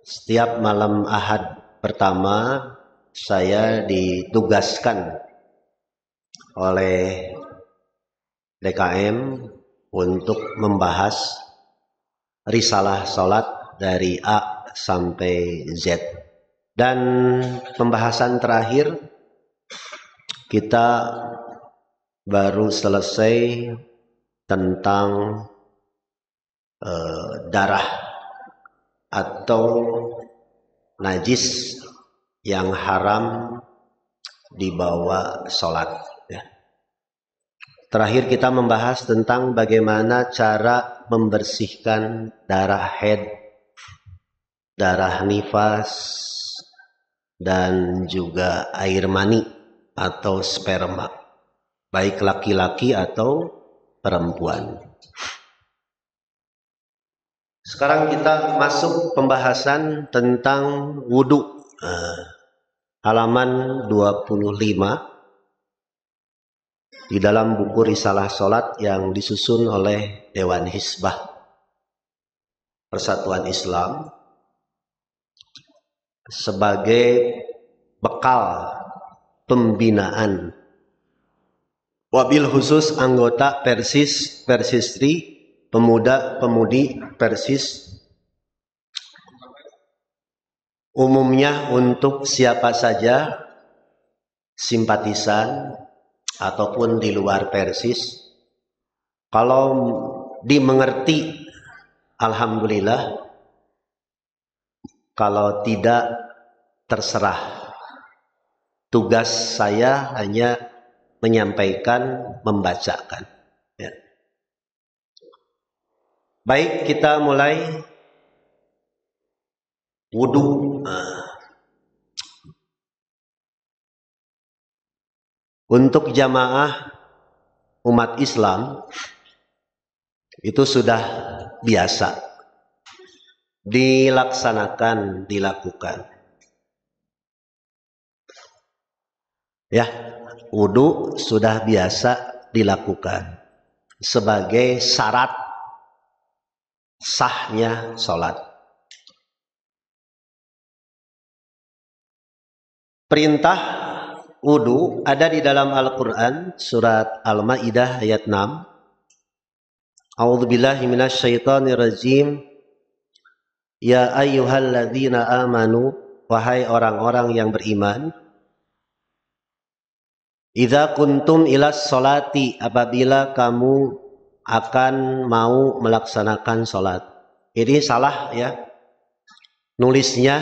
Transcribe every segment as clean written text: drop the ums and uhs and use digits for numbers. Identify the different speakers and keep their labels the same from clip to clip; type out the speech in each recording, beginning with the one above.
Speaker 1: Setiap malam Ahad pertama saya ditugaskan oleh DKM untuk membahas risalah salat dari A sampai Z. Dan pembahasan terakhir kita baru selesai tentang darah atau najis yang haram dibawa sholat. Terakhir kita membahas tentang bagaimana cara membersihkan darah haid, darah nifas, dan juga air mani atau sperma, baik laki-laki atau perempuan. Sekarang kita masuk pembahasan tentang wudhu. Halaman 25 di dalam buku Risalah Salat yang disusun oleh Dewan Hizbah Persatuan Islam sebagai bekal pembinaan wabil khusus anggota Persistri, pemuda-pemudi Persis, umumnya untuk siapa saja simpatisan ataupun di luar Persis. Kalau dimengerti, alhamdulillah. Kalau tidak, terserah. Tugas saya hanya menyampaikan, membacakan. Ya. Baik, kita mulai wudhu. Untuk jamaah umat Islam itu sudah biasa dilakukan. Ya, wudhu sudah biasa dilakukan sebagai syarat sahnya sholat. Perintah wudhu ada di dalam Al-Quran surat Al-Ma'idah ayat 6. A'udzubillahi minasyaitonirrajim. Ya ayyuhalladzina amanu, wahai orang-orang yang beriman, idza kuntum ilas sholati, apabila kamu akan mau melaksanakan sholat. Ini salah ya, nulisnya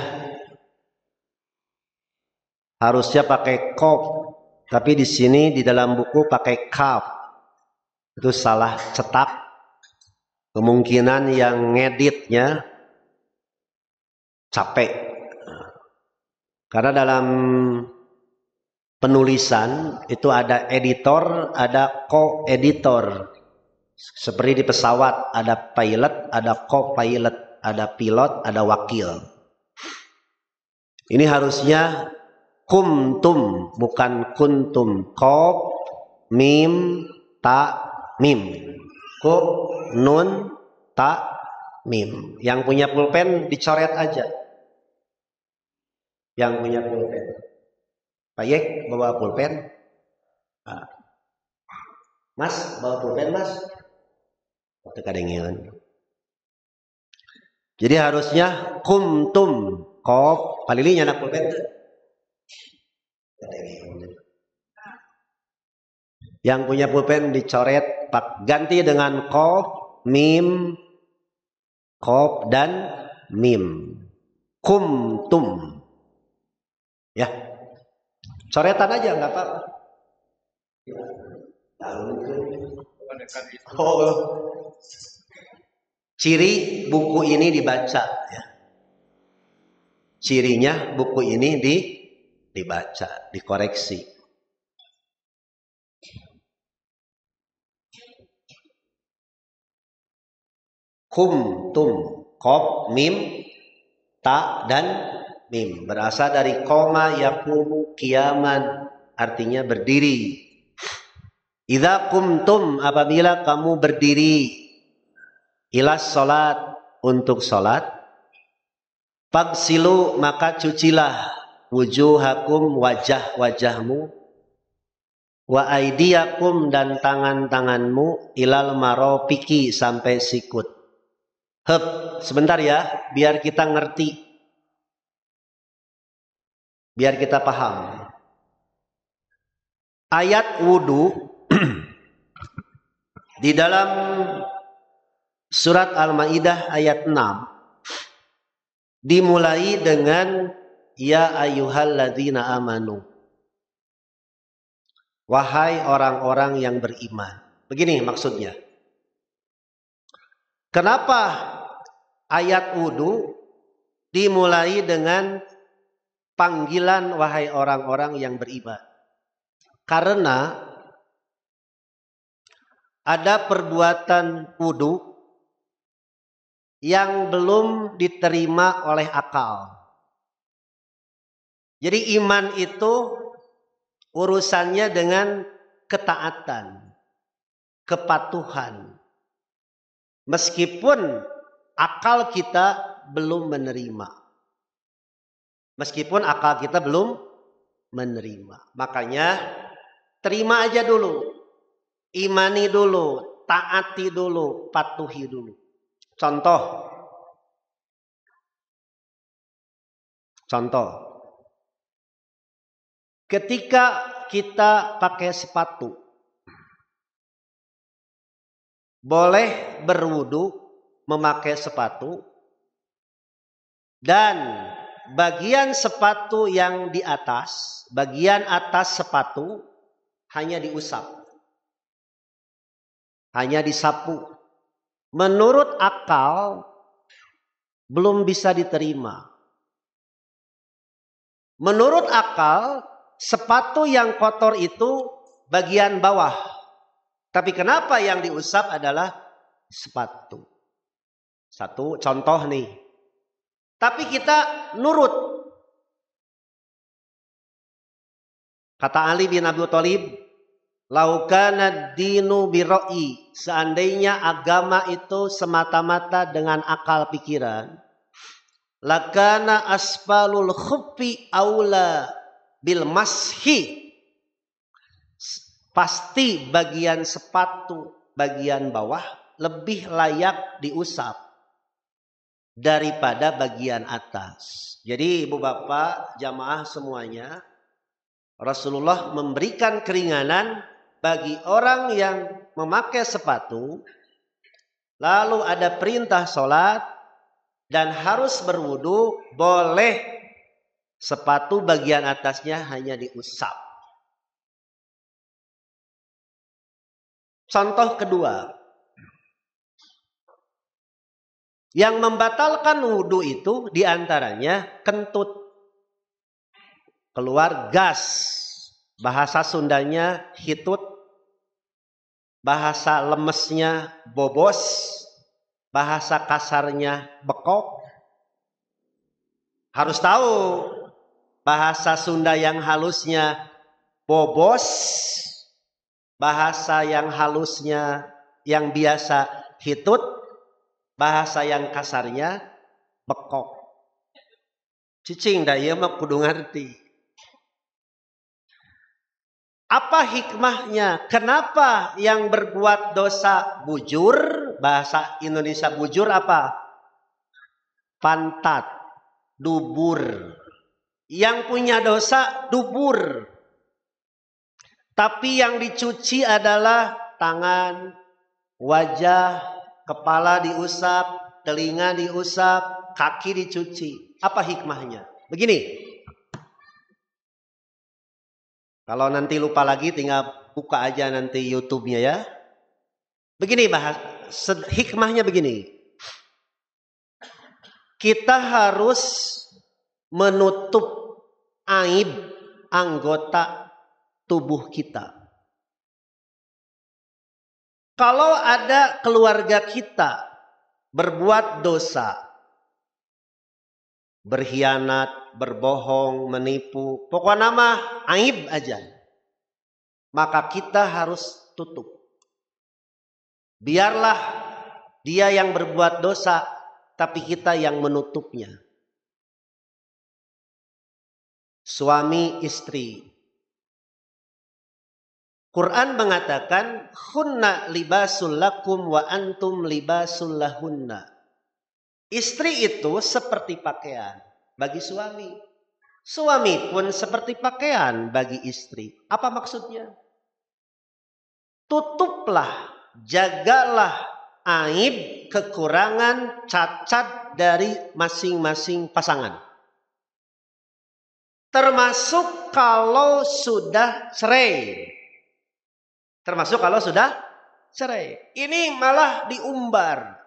Speaker 1: harusnya pakai qaf, tapi di sini di dalam buku pakai kaf. Itu salah cetak. Kemungkinan yang ngeditnya capek. Karena dalam penulisan itu ada editor, ada co-editor. Seperti di pesawat ada pilot, ada co-pilot, ada pilot, ada wakil. Ini harusnya kumtum, bukan kuntum. Qaf, mim, ta, mim. Qaf, nun, ta, mim. Yang punya pulpen dicoret aja. Yang punya pulpen. Pak Yek bawa pulpen. Mas bawa pulpen, Mas. Waktu kadengian. Jadi harusnya kumtum, qaf, palilinya anak pulpen. Yang punya pulpen dicoret, ganti dengan qaf, mim, qaf dan mim. Kumtum. Ya. Coretan aja nggak apa-apa. Oh. Ciri buku ini dibaca ya. Cirinya buku ini dibaca, dikoreksi. Kumtum, qaf, mim, ta dan mim. Berasal dari koma yaqumu qiyaman, artinya berdiri. Idza kumtum, apabila kamu berdiri, ilas salat, untuk salat, Fagsilu, maka cucilah wujuhakum, wajah-wajahmu, wa aidiyakum, dan tangan-tanganmu, ilal marofiki, sampai sikut. Sebentar ya, biar kita ngerti, biar kita paham. Ayat wudu di dalam surat Al-Maidah ayat 6 dimulai dengan ya ayyuhalladzina amanu, wahai orang-orang yang beriman. Begini maksudnya. Kenapa ayat wudu dimulai dengan panggilan wahai orang-orang yang beriman? Karena ada perbuatan wudu yang belum diterima oleh akal. Jadi iman itu urusannya dengan ketaatan, kepatuhan. Meskipun akal kita belum menerima. Meskipun akal kita belum menerima. Makanya terima aja dulu. Imani dulu, taati dulu, patuhi dulu. Contoh. Ketika kita pakai sepatu, boleh berwudu memakai sepatu, dan bagian sepatu yang di atas, bagian atas sepatu hanya diusap, hanya disapu. Menurut akal belum bisa diterima. Menurut akal sepatu yang kotor itu bagian bawah. Tapi kenapa yang diusap adalah sepatu? Satu contoh nih. Tapi kita nurut. Kata Ali bin Abi Thalib, laukana dinu biroi, seandainya agama itu semata-mata dengan akal pikiran, lakana asfalul khuffi aula bil mashi, pasti bagian sepatu bagian bawah lebih layak diusap daripada bagian atas. Jadi ibu bapak jamaah semuanya, Rasulullah memberikan keringanan bagi orang yang memakai sepatu, lalu ada perintah sholat dan harus berwudu, boleh sepatu bagian atasnya hanya diusap. Contoh kedua, yang membatalkan wudu itu diantaranya kentut, keluar gas, bahasa Sundanya hitut, bahasa lemesnya bobos, bahasa kasarnya bekok. Harus tahu bahasa Sunda yang halusnya bobos, bahasa yang halusnya yang biasa hitut, bahasa yang kasarnya bekok. Cicing dah ieu mah kudu ngerti. Apa hikmahnya? Kenapa yang berbuat dosa bujur? Bahasa Indonesia bujur apa? Pantat, dubur. Yang punya dosa dubur. Tapi yang dicuci adalah tangan, wajah, kepala diusap, telinga diusap, kaki dicuci. Apa hikmahnya? Begini. Kalau nanti lupa lagi tinggal buka aja nanti YouTube-nya ya. Begini hikmahnya begini. Kita harus menutup aib anggota tubuh kita. Kalau ada keluarga kita berbuat dosa, berkhianat, berbohong, menipu, pokoknya nama aib aja, maka kita harus tutup. Biarlah dia yang berbuat dosa, tapi kita yang menutupnya. suami istri. Quran mengatakan hunna libasul lakum wa antum libasul lahunna. Istri itu seperti pakaian bagi suami. Suami pun seperti pakaian bagi istri. Apa maksudnya? Tutuplah, jagalah aib, kekurangan, cacat dari masing-masing pasangan. Termasuk kalau sudah cerai. Termasuk kalau sudah cerai. Ini malah diumbar.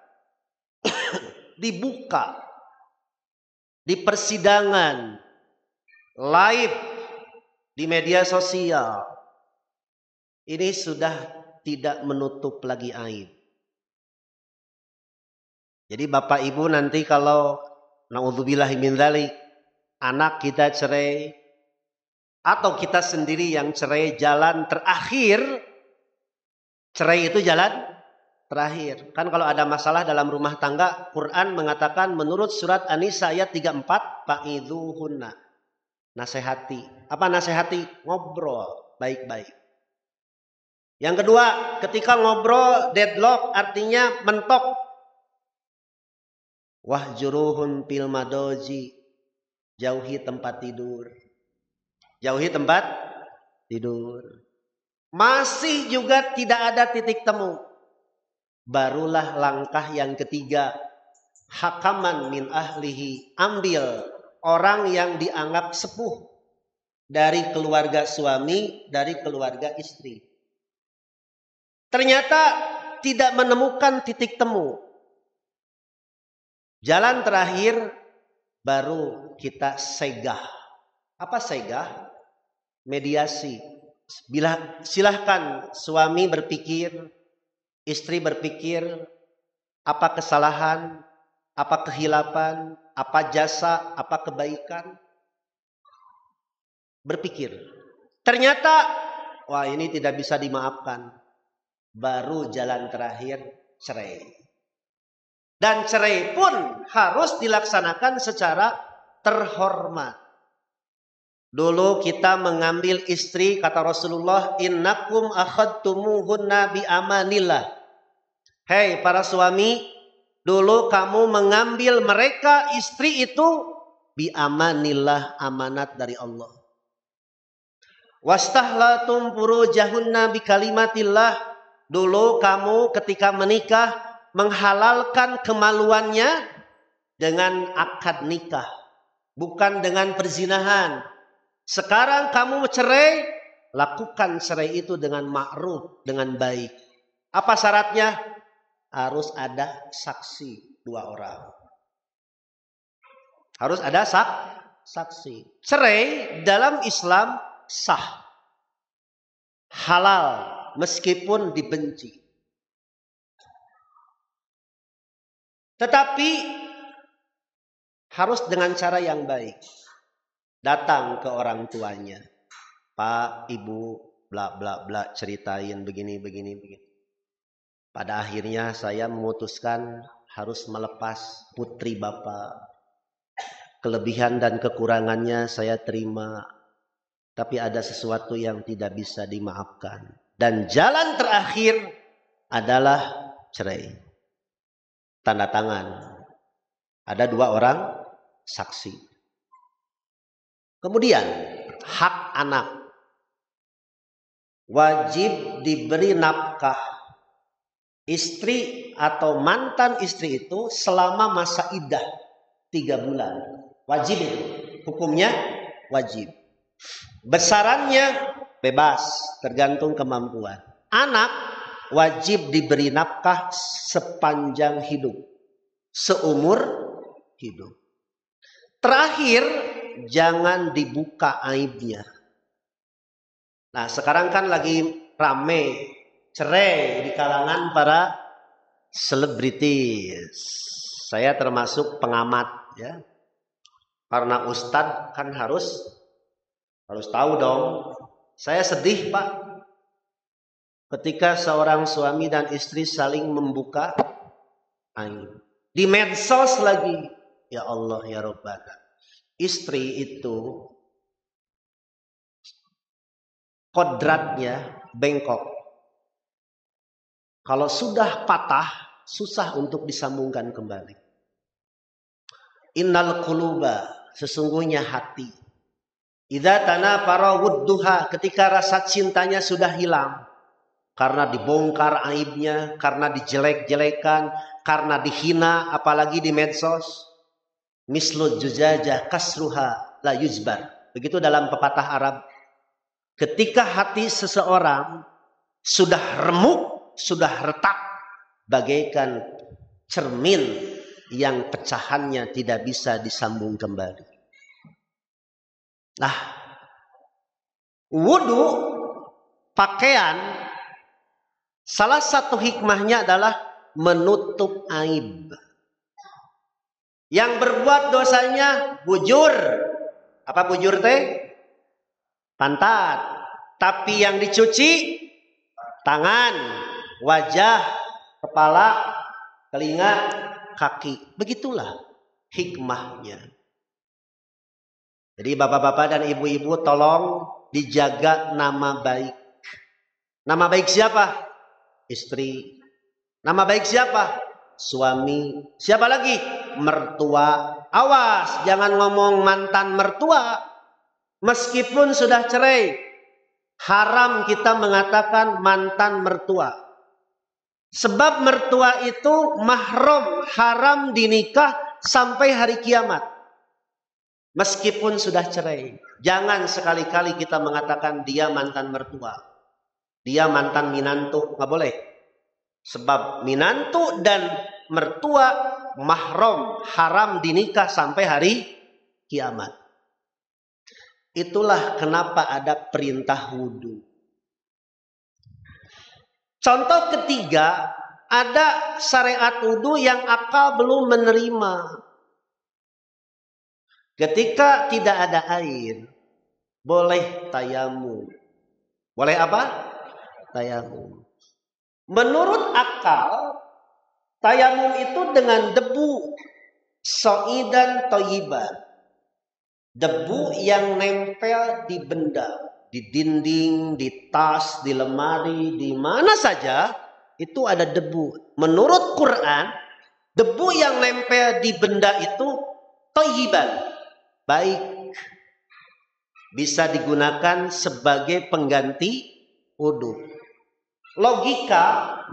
Speaker 1: Dibuka. Di persidangan. Live. Di media sosial. Ini sudah tidak menutup lagi aib. Jadi bapak ibu nanti kalau naudzubillahi min dzalik, anak kita cerai. Atau kita sendiri yang cerai, jalan terakhir. Cerai itu jalan terakhir. Kan kalau ada masalah dalam rumah tangga, Quran mengatakan menurut surat An-Nisa ayat 34, fa'idhuhunna. Nasihati. Apa nasihati? Ngobrol baik-baik. Yang kedua, ketika ngobrol deadlock artinya mentok. Wahjuruhun fil madoji. Jauhi tempat tidur. Jauhi tempat tidur. Masih juga tidak ada titik temu. Barulah langkah yang ketiga. Hakaman min ahlihi. Ambil orang yang dianggap sepuh. Dari keluarga suami, dari keluarga istri. Ternyata tidak menemukan titik temu. Jalan terakhir baru kita segah. Apa segah? Mediasi. Silahkan suami berpikir, istri berpikir, apa kesalahan, apa kehilapan, apa jasa, apa kebaikan. Berpikir. Ternyata, wah ini tidak bisa dimaafkan. Baru jalan terakhir cerai. Dan cerai pun harus dilaksanakan secara terhormat. Dulu kita mengambil istri, kata Rasulullah, innakum akhadtumuhunna bi amanillah. Hei para suami, dulu kamu mengambil mereka istri itu bi amanillah, amanat dari Allah. Wastahlatum furujahunna bi kalimatillah. Dulu kamu ketika menikah menghalalkan kemaluannya dengan akad nikah, bukan dengan perzinahan. Sekarang kamu cerai, lakukan cerai itu dengan ma'ruf, dengan baik. Apa syaratnya? Harus ada saksi 2 orang. Harus ada saksi. Cerai dalam Islam sah. Halal meskipun dibenci. Tetapi harus dengan cara yang baik. Datang ke orang tuanya. Pak, ibu, bla bla bla, ceritain begini. Pada akhirnya saya memutuskan harus melepas putri bapak. Kelebihan dan kekurangannya saya terima. Tapi ada sesuatu yang tidak bisa dimaafkan. Dan jalan terakhir adalah cerai. Tanda tangan. Ada 2 orang saksi. Kemudian hak anak. Wajib diberi nafkah. Istri atau mantan istri itu selama masa iddah 3 bulan. Wajib itu. Hukumnya wajib. Besarannya bebas. Tergantung kemampuan. Anak wajib diberi nafkah sepanjang hidup. Seumur hidup. Terakhir, jangan dibuka aibnya. Nah, sekarang kan lagi rame cerai di kalangan para selebritis. Saya termasuk pengamat ya. Karena ustadz kan harus tahu dong. Saya sedih, Pak. Ketika seorang suami dan istri saling membuka aib. Di medsos lagi. Ya Allah ya Rabbana. Istri itu kodratnya bengkok. Kalau sudah patah, susah untuk disambungkan kembali. Innal quluba, sesungguhnya hati. Idza tanafara wudduha, ketika rasa cintanya sudah hilang. Karena dibongkar aibnya, karena dijelek-jelekan, karena dihina, apalagi di medsos. Mislul juzajah kasruha la yuzbar. Begitu dalam pepatah Arab. Ketika hati seseorang sudah remuk, sudah retak, bagaikan cermin yang pecahannya tidak bisa disambung kembali. Nah, wudu, pakaian, salah satu hikmahnya adalah menutup aib. Yang berbuat dosanya bujur. Apa bujur teh? Pantat. Tapi yang dicuci tangan, wajah, kepala, telinga, kaki. Begitulah hikmahnya. Jadi bapak-bapak dan ibu-ibu tolong dijaga nama baik. Nama baik siapa? Istri. Nama baik siapa? Suami. Siapa lagi? Mertua. Awas, jangan ngomong mantan mertua. Meskipun sudah cerai, haram kita mengatakan mantan mertua. Sebab mertua itu mahram, haram dinikah sampai hari kiamat. Meskipun sudah cerai, jangan sekali-kali kita mengatakan dia mantan mertua. Dia mantan minantu, nggak boleh. Sebab minantu dan mertua mahram, haram dinikah sampai hari kiamat. Itulah kenapa ada perintah wudu. Contoh ketiga, ada syariat wudu yang akal belum menerima. Ketika tidak ada air, boleh tayamum. Boleh apa? Tayamum. Menurut akal, tayamum itu dengan debu, so'idan toyiban. Debu yang nempel di benda, di dinding, di tas, di lemari, di mana saja, itu ada debu. Menurut Quran, debu yang nempel di benda itu toyiban, baik. Bisa digunakan sebagai pengganti wudu. Logika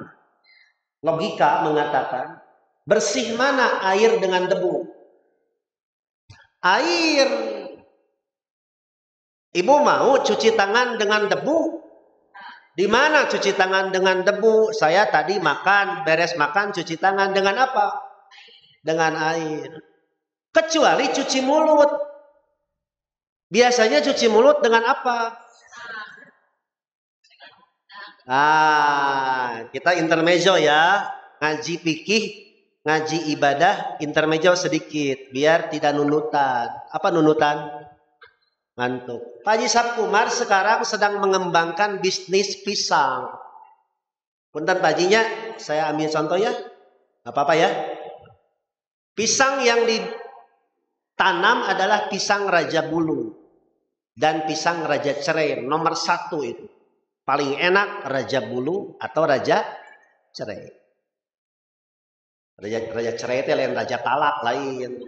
Speaker 1: mengatakan, bersih mana air dengan debu? Air. Ibu mau cuci tangan dengan debu? Di mana cuci tangan dengan debu? Saya tadi makan, beres makan cuci tangan dengan apa? Dengan air. Kecuali cuci mulut. Biasanya cuci mulut dengan apa? Kita intermezzo ya. Ngaji fikih, ngaji ibadah, intermezzo sedikit. Biar tidak nunutan. Apa nunutan? Ngantuk. Pak Haji Sabkumar sekarang sedang mengembangkan bisnis pisang. Punten Pak Hajinya, saya ambil contoh ya. Gak apa-apa ya. Pisang yang ditanam adalah pisang Raja Bulu. Dan pisang Raja Cerai. Nomor 1 itu. Paling enak Raja Bulu atau Raja Cerai. Raja Cerai itu lain Raja Talak lain.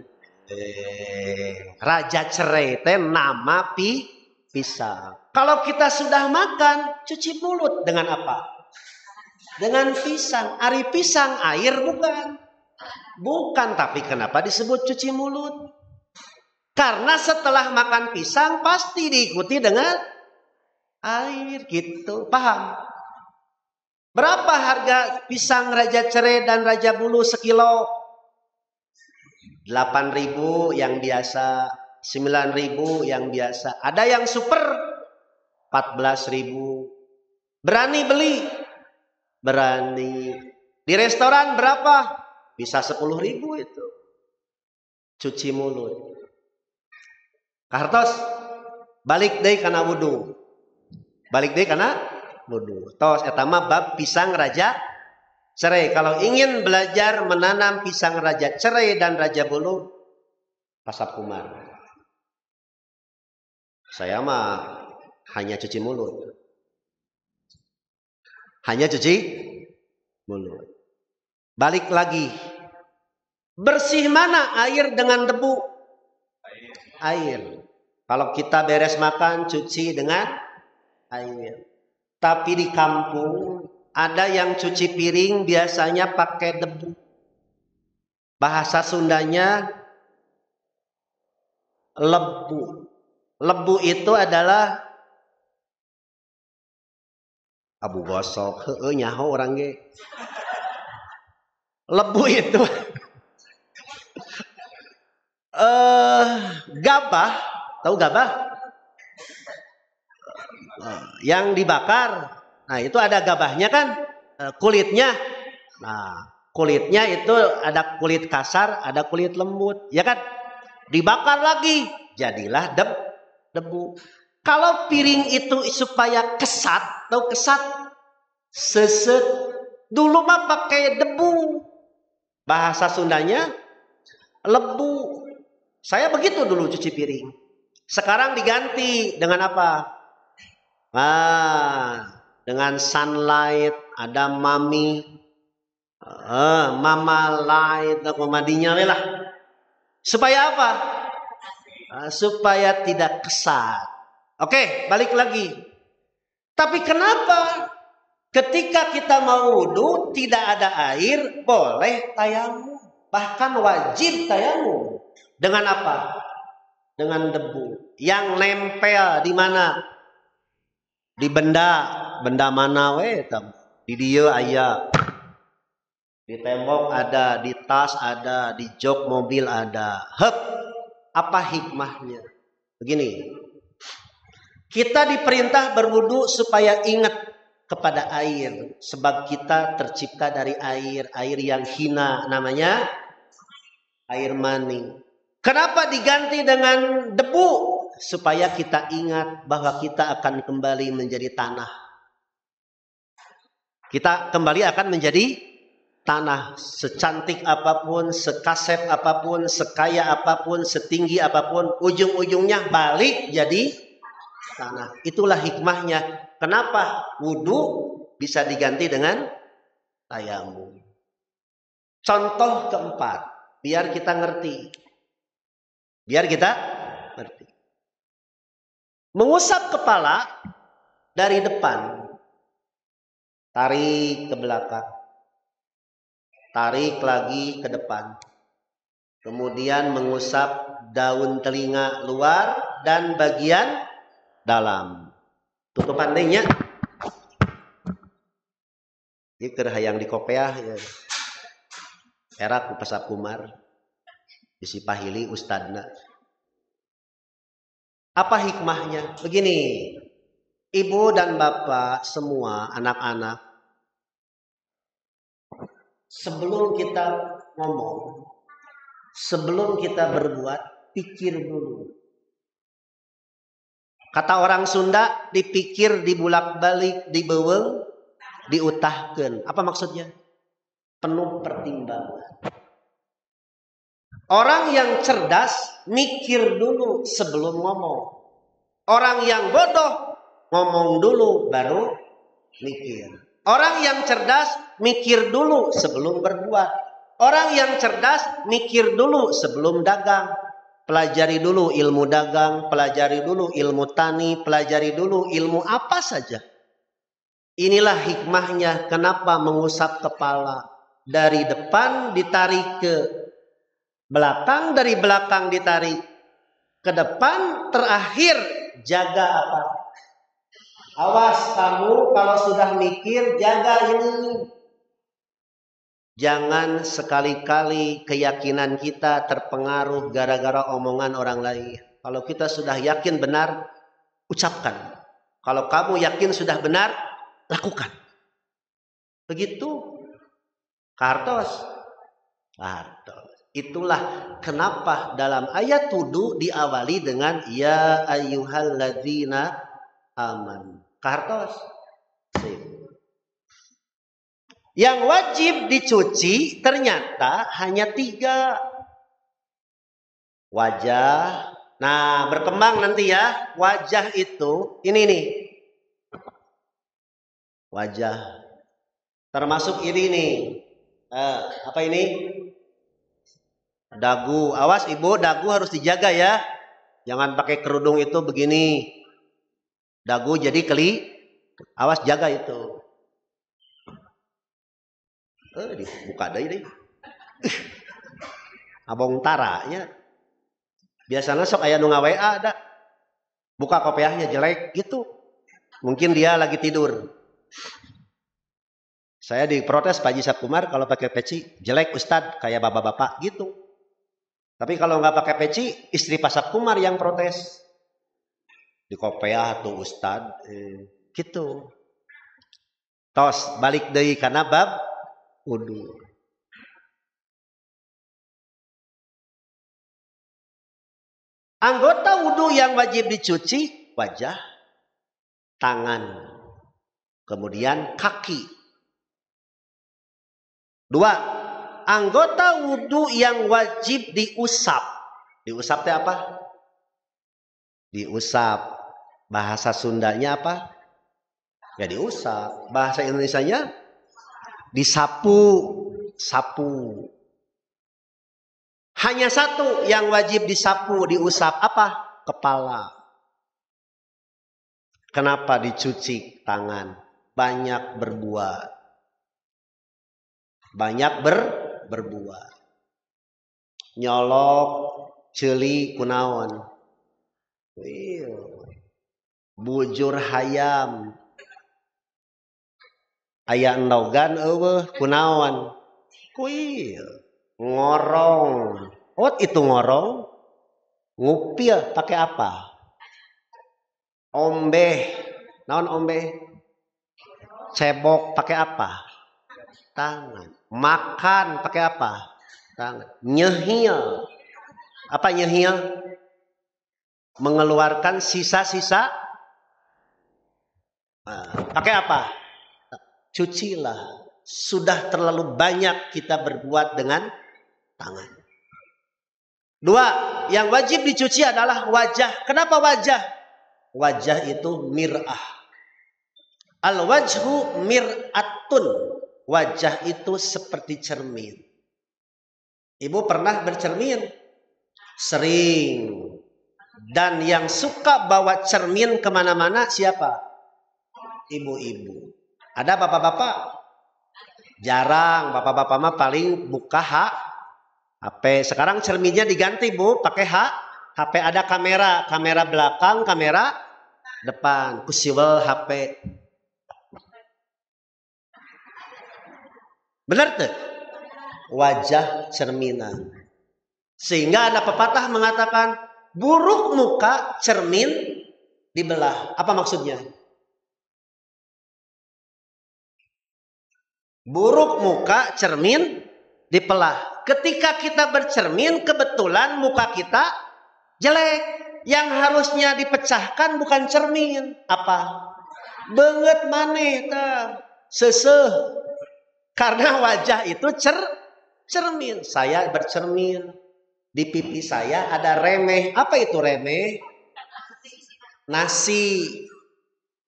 Speaker 1: Raja Cerai itu nama pisang. Kalau kita sudah makan, cuci mulut dengan apa? Dengan pisang. Ari pisang air bukan? Bukan, tapi kenapa disebut cuci mulut? Karena setelah makan pisang pasti diikuti dengan air gitu. Paham? Berapa harga pisang Raja Cerai dan Raja Bulu sekilo? 8.000 yang biasa, 9.000 yang biasa. Ada yang super 14.000. Berani beli? Berani. Di restoran berapa? Bisa 10.000 itu. Cuci mulut. Kartos, balik deh karena wudu. Balik deh karena wudu. Tos etama bab pisang Raja Cerai. Kalau ingin belajar menanam pisang Raja Cerai dan Raja Bulu, Pak Sabkumar. Saya mah hanya cuci mulut. Hanya cuci mulut. Balik lagi. Bersih mana air dengan debu? Air. Kalau kita beres makan, cuci dengan air. Tapi di kampung ada yang cuci piring biasanya pakai debu. Bahasa Sundanya lebu. Lebu itu adalah abu gosok. Nyaho orang ge. Lebu itu gabah. Tahu gabah? Yang dibakar. Nah, itu ada gabahnya kan? Kulitnya. Nah, kulitnya itu ada kulit kasar, ada kulit lembut, ya kan? Dibakar lagi, jadilah debu. Kalau piring itu supaya kesat, tahu kesat? Seset. Dulu mah pakai debu. Bahasa Sundanya lebu. Saya begitu dulu cuci piring. Sekarang diganti dengan apa? Dengan Sunlight, ada Mami, Mama Light, komadinya lah. Supaya apa? Supaya tidak kesat. Oke, balik lagi. Tapi kenapa ketika kita mau wudhu tidak ada air, boleh tayamum, bahkan wajib tayamum. Dengan apa? Dengan debu yang nempel di mana? Di benda mana we? Di dia aya. Di tembok ada, di tas ada, di jok mobil ada. Apa hikmahnya? Begini. Kita diperintah berwudu supaya ingat kepada air. Sebab kita tercipta dari air. Air yang hina namanya air mani. Kenapa diganti dengan debu? Supaya kita ingat bahwa kita akan kembali menjadi tanah. Kita kembali akan menjadi tanah. Secantik apapun, sekasep apapun, sekaya apapun, setinggi apapun, ujung-ujungnya balik jadi tanah. Itulah hikmahnya. Kenapa wudhu bisa diganti dengan tayamum. Contoh keempat, biar kita ngerti. Mengusap kepala dari depan. Tarik ke belakang. Tarik lagi ke depan. Kemudian mengusap daun telinga luar dan bagian dalam. Tutup pandainya. Ini kerhayang di kopeah. Ya. Erak pesap kumar. Isi pahili ustadna. Apa hikmahnya? Begini. Ibu dan bapak semua anak-anak. Sebelum kita ngomong. Sebelum kita berbuat. Pikir dulu. Kata orang Sunda, dipikir, dibulak-balik, dibeweng, diutahkeun. Apa maksudnya? Penuh pertimbangan. Orang yang cerdas mikir dulu sebelum ngomong. Orang yang bodoh ngomong dulu baru mikir. Orang yang cerdas mikir dulu sebelum berbuat. Orang yang cerdas mikir dulu sebelum dagang. Pelajari dulu ilmu dagang, pelajari dulu ilmu tani, pelajari dulu ilmu apa saja. Inilah hikmahnya kenapa mengusap kepala. Dari depan ditarik ke belakang, dari belakang ditarik ke depan, terakhir jaga apa? Awas kamu kalau sudah mikir, jaga ini. Jangan sekali-kali keyakinan kita terpengaruh gara-gara omongan orang lain. Kalau kita sudah yakin benar, ucapkan. Kalau kamu yakin sudah benar, lakukan. Begitu. Kartos. Itulah kenapa dalam ayat wudu diawali dengan ya ayyuhalladzina aman. Kartos. Yang wajib dicuci ternyata hanya 3. Wajah. Nah, berkembang nanti ya. Wajah itu ini nih. Wajah. Termasuk ini nih. Apa ini? Dagu. Awas ibu, dagu harus dijaga ya. Jangan pakai kerudung itu begini. Dagu jadi awas jaga itu. Dibuka deh. Abong taranya. Biasanya sok aya nu WA ada. Buka kopiahnya jelek gitu. Mungkin dia lagi tidur. Saya diprotes Pak Haji Sapkumar kalau pakai peci jelek Ustadz kayak bapak-bapak gitu. Tapi kalau nggak pakai peci istri Pak Sapkumar yang protes. Di kopiah tuh Ustadz gitu. Tos balik deui kana bab wudu. Anggota wudu yang wajib dicuci wajah, tangan, kemudian kaki. 2. Anggota wudu yang wajib diusap. Diusap itu apa? Diusap. Bahasa Sundanya apa? Ya diusap. Bahasa Indonesianya disapu. Sapu. Hanya satu yang wajib disapu, diusap. Apa? Kepala. Kenapa dicuci tangan? Banyak berbuat. Banyak berbuat. Nyolok, ceuli kunaon. Bujur hayam. Aya endogan eueuh kunaon. Kuil. Ngorong. Oh itu ngorong. Ngupil pakai apa? Ombeh. Naon ombeh? Cebok pakai apa? Tangan. Makan pakai apa? Tangan. Nyehil. Apa nyehil? Mengeluarkan sisa-sisa. Pakai apa? Cucilah. Sudah terlalu banyak kita berbuat dengan tangan. 2. Yang wajib dicuci adalah wajah. Kenapa wajah? Wajah itu mir'ah. Al-wajhu mir'atun. Wajah itu seperti cermin. Ibu pernah bercermin? Sering. Dan yang suka bawa cermin kemana-mana siapa? Ibu-ibu. Ada bapak-bapak? Jarang. Bapak-bapak mah paling buka HP. Sekarang cerminnya diganti Bu, pakai HP ada kamera, kamera belakang, kamera depan, kusiwel HP. Benar tuh? Wajah cerminan. Sehingga ada pepatah mengatakan buruk muka cermin dibelah. Apa maksudnya? Buruk muka cermin dipelah. Ketika kita bercermin, kebetulan muka kita jelek. Yang harusnya dipecahkan bukan cermin. Apa? Beungeut maneh tah. Seuseuh. Karena wajah itu cermin. Saya bercermin. Di pipi saya ada remeh. Apa itu remeh? Nasi.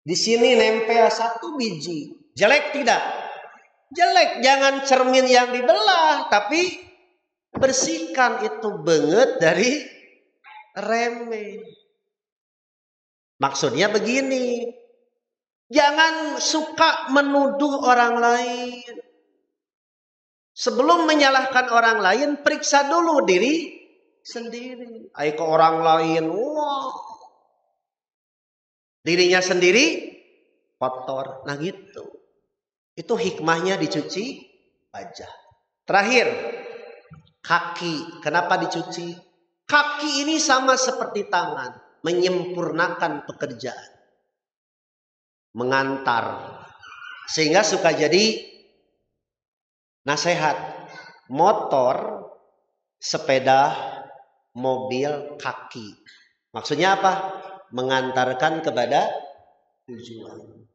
Speaker 1: Di sini nempel 1 biji. Jelek tidak? Jelek. Jangan cermin yang dibelah. Tapi bersihkan itu beungeut dari remeh. Maksudnya begini. Jangan suka menuduh orang lain. Sebelum menyalahkan orang lain, periksa dulu diri sendiri. Ayo ke orang lain, wah. Dirinya sendiri kotor. Nah gitu. Itu hikmahnya dicuci wajah. Terakhir, kaki. Kenapa dicuci? Kaki ini sama seperti tangan. Menyempurnakan pekerjaan. Mengantar. Sehingga suka jadi nasihat. Motor, sepeda, mobil, kaki. Maksudnya apa? Mengantarkan kepada tujuan.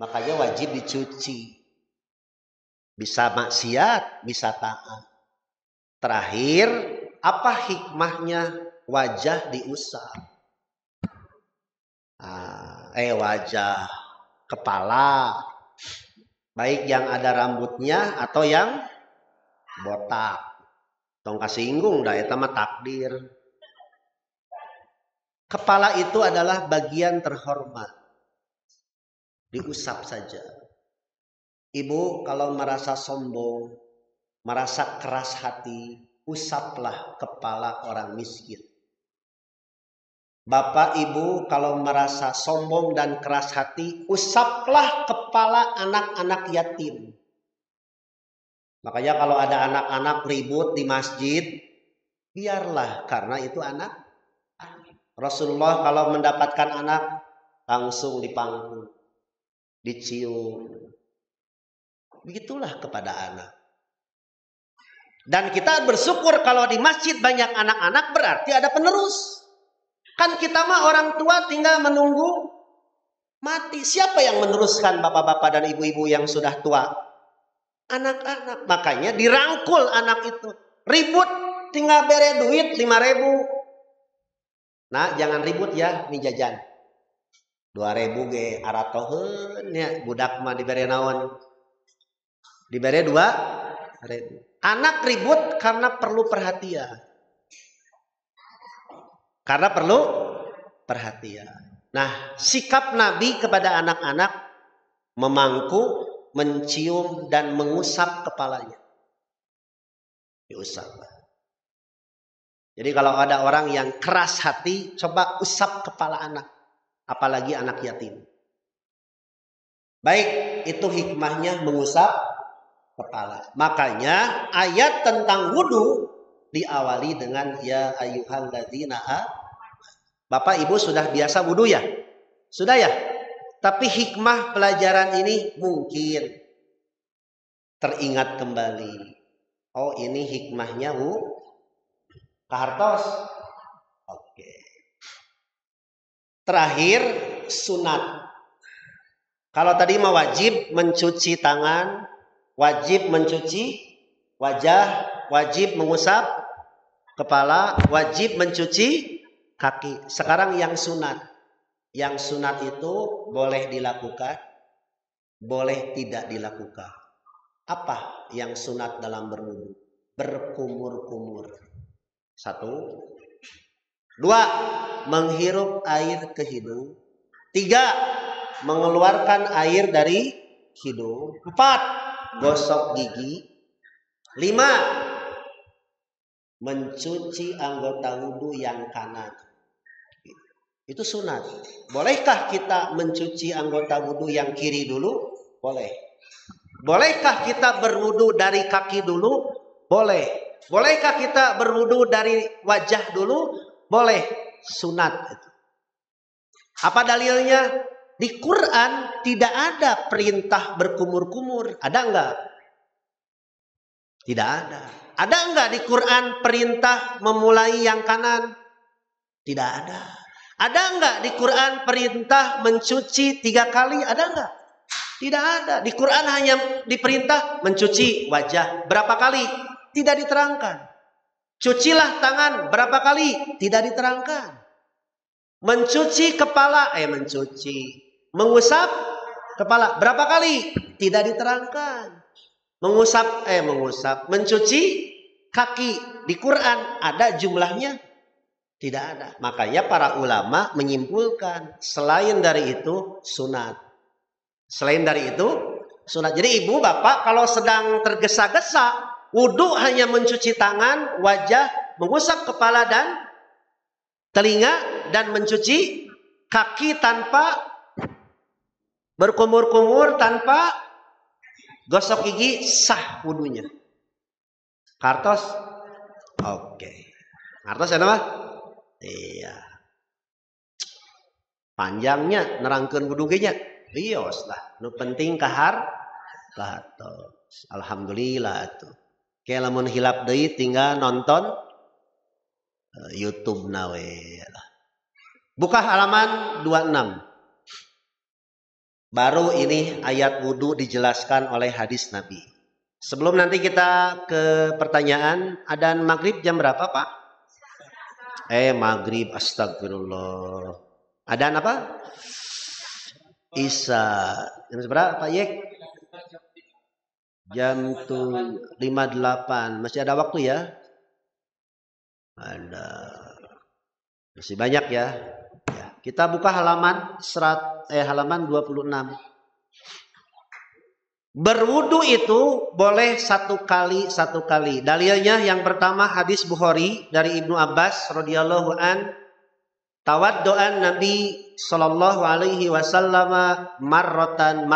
Speaker 1: Makanya wajib dicuci. Bisa maksiat, bisa taat. Terakhir, apa hikmahnya wajah diusap? Wajah, kepala. Baik yang ada rambutnya atau yang botak. Tong kasinggung dah eta mah takdir. Kepala itu adalah bagian terhormat. Diusap saja. Ibu kalau merasa sombong, merasa keras hati, usaplah kepala orang miskin. Bapak ibu kalau merasa sombong dan keras hati, usaplah kepala anak-anak yatim. Makanya kalau ada anak-anak ribut di masjid, biarlah karena itu anak. Rasulullah kalau mendapatkan anak langsung dipangku, dicium. Begitulah kepada anak. Dan kita bersyukur kalau di masjid banyak anak-anak berarti ada penerus. Kan kita mah orang tua tinggal menunggu mati. Siapa yang meneruskan bapak-bapak dan ibu-ibu yang sudah tua? Anak-anak. Makanya dirangkul anak itu. Ribut tinggal bere duit 5.000. Nah jangan ribut ya, ini jajan. 2.000 ge aratoheun ya budak mah dibere naon? Dibere 2.000. Anak ribut karena perlu perhatian. Karena perlu perhatian. Nah, sikap Nabi kepada anak-anak memangku, mencium dan mengusap kepalanya. Diusap. Jadi kalau ada orang yang keras hati, coba usap kepala anak, apalagi anak yatim. Baik, itu hikmahnya mengusap kepala. Makanya ayat tentang wudu diawali dengan ya ayyuhalladzina. Bapak ibu sudah biasa wudu ya? Sudah ya? Tapi hikmah pelajaran ini mungkin teringat kembali. Oh ini hikmahnya Kahartos. Oke. Terakhir sunat. Kalau tadi mah wajib mencuci tangan, wajib mencuci wajah, wajib mengusap kepala, wajib mencuci kaki. Sekarang yang sunat. Yang sunat itu boleh dilakukan, boleh tidak dilakukan. Apa yang sunat dalam berwudu? Berkumur-kumur. 1. 2. Menghirup air ke hidung. 3. Mengeluarkan air dari hidung. 4. Gosok gigi. 5. Mencuci anggota wudu yang kanan. Itu sunat. Bolehkah kita mencuci anggota wudu yang kiri dulu? Boleh. Bolehkah kita berwudu dari kaki dulu? Boleh. Bolehkah kita berwudu dari wajah dulu? Boleh. Sunat. Apa dalilnya? Di Quran tidak ada perintah berkumur-kumur. Ada enggak? Tidak ada. Ada enggak di Quran perintah memulai yang kanan? Tidak ada. Ada enggak di Quran perintah mencuci 3 kali? Ada enggak? Tidak ada. Di Quran hanya diperintah mencuci wajah. Berapa kali? Tidak diterangkan. Cucilah tangan. Berapa kali? Tidak diterangkan. Mencuci kepala. Mencuci. Mengusap kepala. Berapa kali? Tidak diterangkan. Mengusap. Mencuci kaki. Di Quran ada jumlahnya? Tidak ada. Makanya para ulama menyimpulkan selain dari itu sunat. Selain dari itu sunat. Jadi ibu bapak kalau sedang tergesa-gesa wudu hanya mencuci tangan, wajah, mengusap kepala dan telinga dan mencuci kaki tanpa berkumur-kumur, tanpa gosok gigi, sah wudunya. Kartos? Oke. Kartos ya nama? Iya. Panjangnya nerangkeun wudu ge nya. Bios lah. Nu penting kahar kahatos. Alhamdulillah tuh. Kayak lamun hilap deui tinggal nonton YouTube nawe. Buka halaman 26. Baru ini ayat wudu dijelaskan oleh hadis Nabi. Sebelum nanti kita ke pertanyaan, adzan maghrib jam berapa Pak? Maghrib, astagfirullah. Adzan apa? Isya. Jam berapa Pak Yek? Jam 58. Masih ada waktu ya? Ada. Masih banyak ya. Ya. Kita buka halaman halaman 26. Berwudu itu boleh satu kali. Dalilnya yang pertama hadis Bukhari dari Ibnu Abbas radhiyallahu an, tawaddu'an Nabi sallallahu alaihi wasallam marrotan.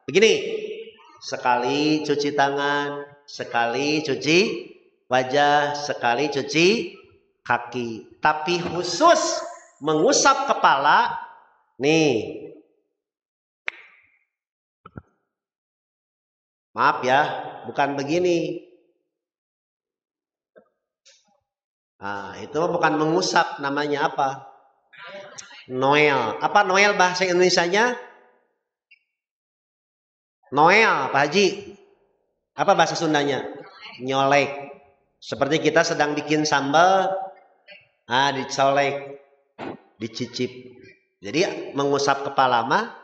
Speaker 1: Begini, sekali cuci tangan, sekali cuci wajah, sekali cuci kaki. Tapi khusus mengusap kepala, nih. Maaf ya, bukan begini. Nah, itu bukan mengusap, namanya apa? Noel. Apa Noel bahasa Indonesianya? Noel, Pak Haji. Apa bahasa Sundanya? Nyolek. Seperti kita sedang bikin sambal, dicolek, dicicip. Jadi mengusap kepala mah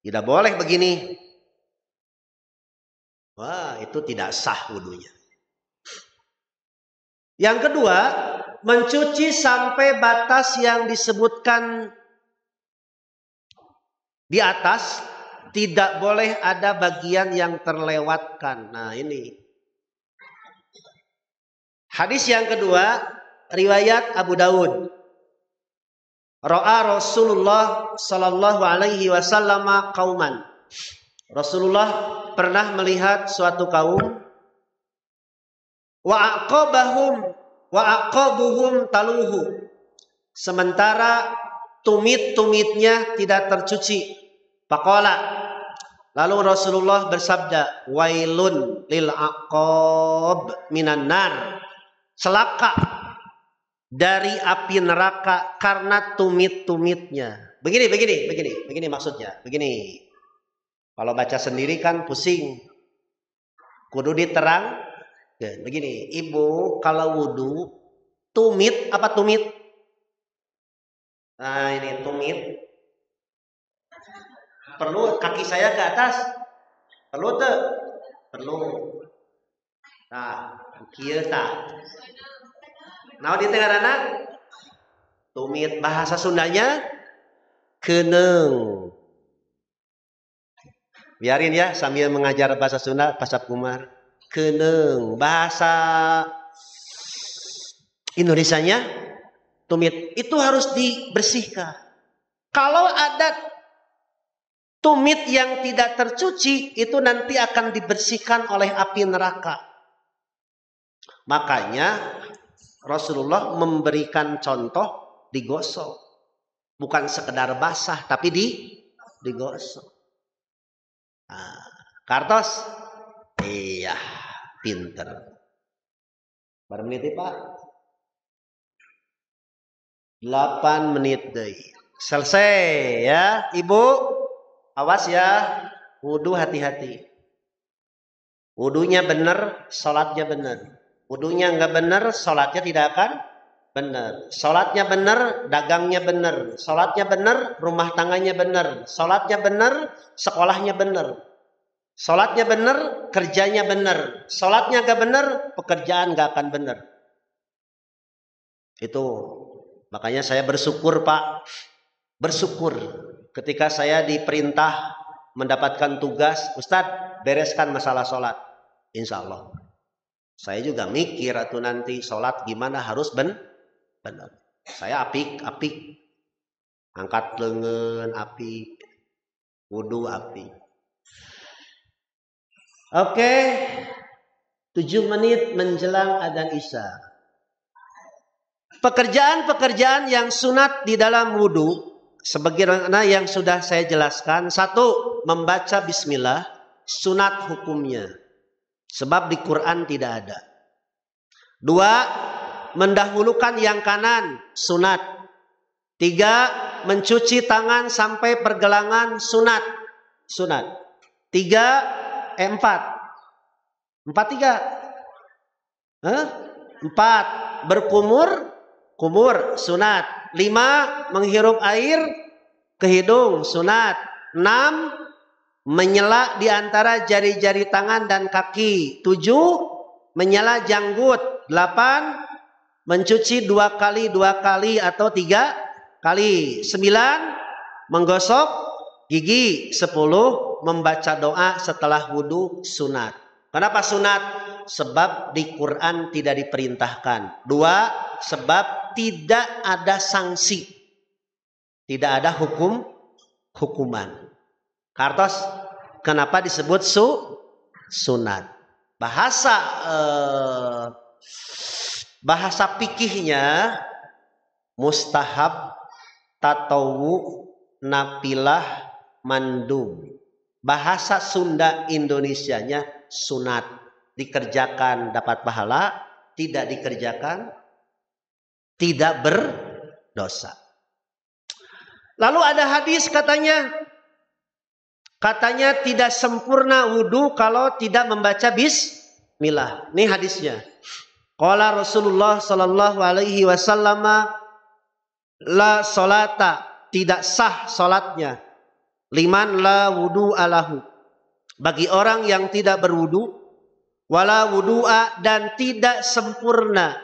Speaker 1: tidak boleh begini. Wah, itu tidak sah wudunya. Yang kedua, mencuci sampai batas yang disebutkan di atas, tidak boleh ada bagian yang terlewatkan. Nah, ini. Hadis yang kedua, riwayat Abu Daud. Ra'a Rasulullah sallallahu alaihi wasallam qauman. Rasulullah pernah melihat suatu kaum, wa aqabuhum taluhu. Sementara tumit-tumitnya tidak tercuci. Faqala, lalu Rasulullah bersabda, wailun lil aqab minan nar. Celaka dari api neraka karena tumit-tumitnya. Begini maksudnya. Begini. Kalau baca sendiri kan pusing. Kudu diterang. Begini, ibu kalau wudu, tumit apa tumit? Nah, ini tumit. Perlu kaki saya ke atas? Perlu tuh? Perlu. Nah, kieu tah. Nah, di tengah-tengah tumit, bahasa Sundanya keuneng. Biarin ya sambil mengajar bahasa Sunda, Pasap Kumar. Keuneng. Bahasa Indonesianya tumit. Itu harus dibersihkan. Kalau ada tumit yang tidak tercuci, itu nanti akan dibersihkan oleh api neraka. Makanya Rasulullah memberikan contoh digosok. Bukan sekedar basah, tapi digosok. Nah, kartos? Iya, pinter. Berapa menit Pak? 8 menit deh. Selesai ya, Ibu. Awas ya, wudu hati-hati. Wudunya benar, sholatnya benar. Wudunya nggak benar, sholatnya tidak akan benar. Sholatnya benar, dagangnya benar. Sholatnya benar, rumah tangganya benar. Sholatnya benar, sekolahnya benar. Sholatnya benar, kerjanya benar. Sholatnya nggak benar, pekerjaan nggak akan benar. Itu makanya saya bersyukur Pak. Bersyukur ketika saya diperintah mendapatkan tugas, Ustadz bereskan masalah sholat. Insya Allah. Saya juga mikir atau nanti sholat gimana harus benar. Saya apik. Angkat lengan apik. Wudu apik. Oke. 7 menit menjelang adzan Isya. Pekerjaan-pekerjaan yang sunat di dalam wudu, sebagaimana yang sudah saya jelaskan. 1, membaca bismillah, sunat hukumnya. Sebab di Quran tidak ada. 2, mendahulukan yang kanan, sunat. 3, mencuci tangan sampai pergelangan, sunat. 4, 4, berkumur, sunat. 5, menghirup air ke hidung, sunat. 6, menyela di antara jari-jari tangan dan kaki. 7, menyela janggut. 8, mencuci 2 kali atau 3 kali. 9, menggosok gigi. 10, membaca doa setelah wudhu sunat. Kenapa sunat? Sebab di Quran tidak diperintahkan. 2, sebab tidak ada sanksi. Tidak ada hukuman. Kartos, kenapa disebut sunat? Bahasa fikihnya mustahab, tatawu, nafilah, mandub. Bahasa Sunda Indonesianya sunat. Dikerjakan dapat pahala, tidak dikerjakan tidak berdosa. Lalu ada hadis katanya tidak sempurna wudhu kalau tidak membaca bismillah. Ini hadisnya. Qala Rasulullah sallallahu alaihi wasallam, la solata, tidak sah solatnya, liman la wudu alahu, bagi orang yang tidak berwudu, wala wudu'a, dan tidak sempurna,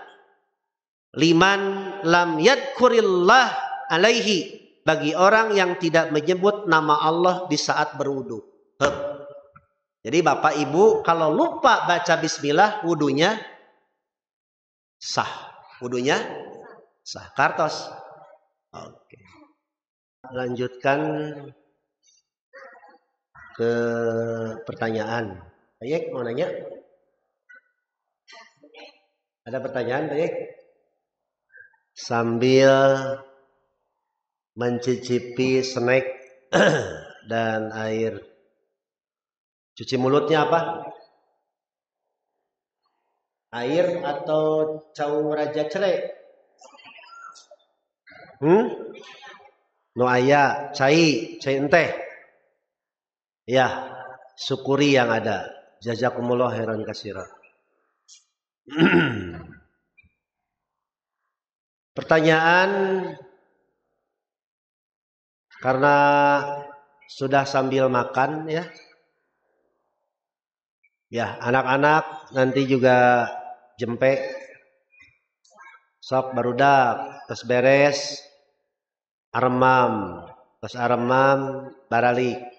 Speaker 1: liman lam yadkurillah alaihi, bagi orang yang tidak menyebut nama Allah di saat berwudu. Jadi Bapak Ibu kalau lupa baca bismillah, wudunya sah. Wudunya sah. Kartos. Oke. Lanjutkan ke pertanyaan. Baik, mau nanya? Ada pertanyaan, baik? Sambil mencicipi snack dan air. Cuci mulutnya apa? Air atau cau raja cerek? No aya, cai ente. Ya, syukuri yang ada. Jazakumullah khairan katsira. Pertanyaan, karena sudah sambil makan ya. Ya, anak-anak nanti juga jempek. Sok barudak, terus beres, aremam, terus aremam, baralik.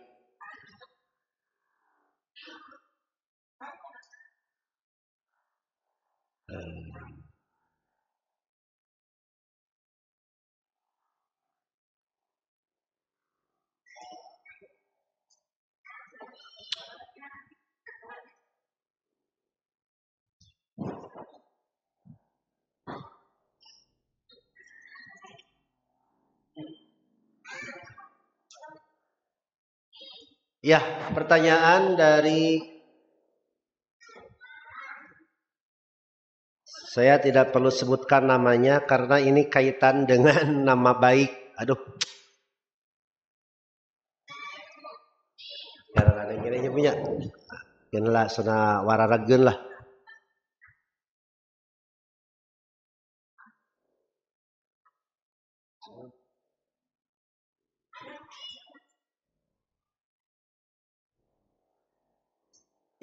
Speaker 1: Ya, pertanyaan dari, saya tidak perlu sebutkan namanya karena ini kaitan dengan nama baik. Aduh. Karena ada yang punya. Kenlah sana wararageun lah.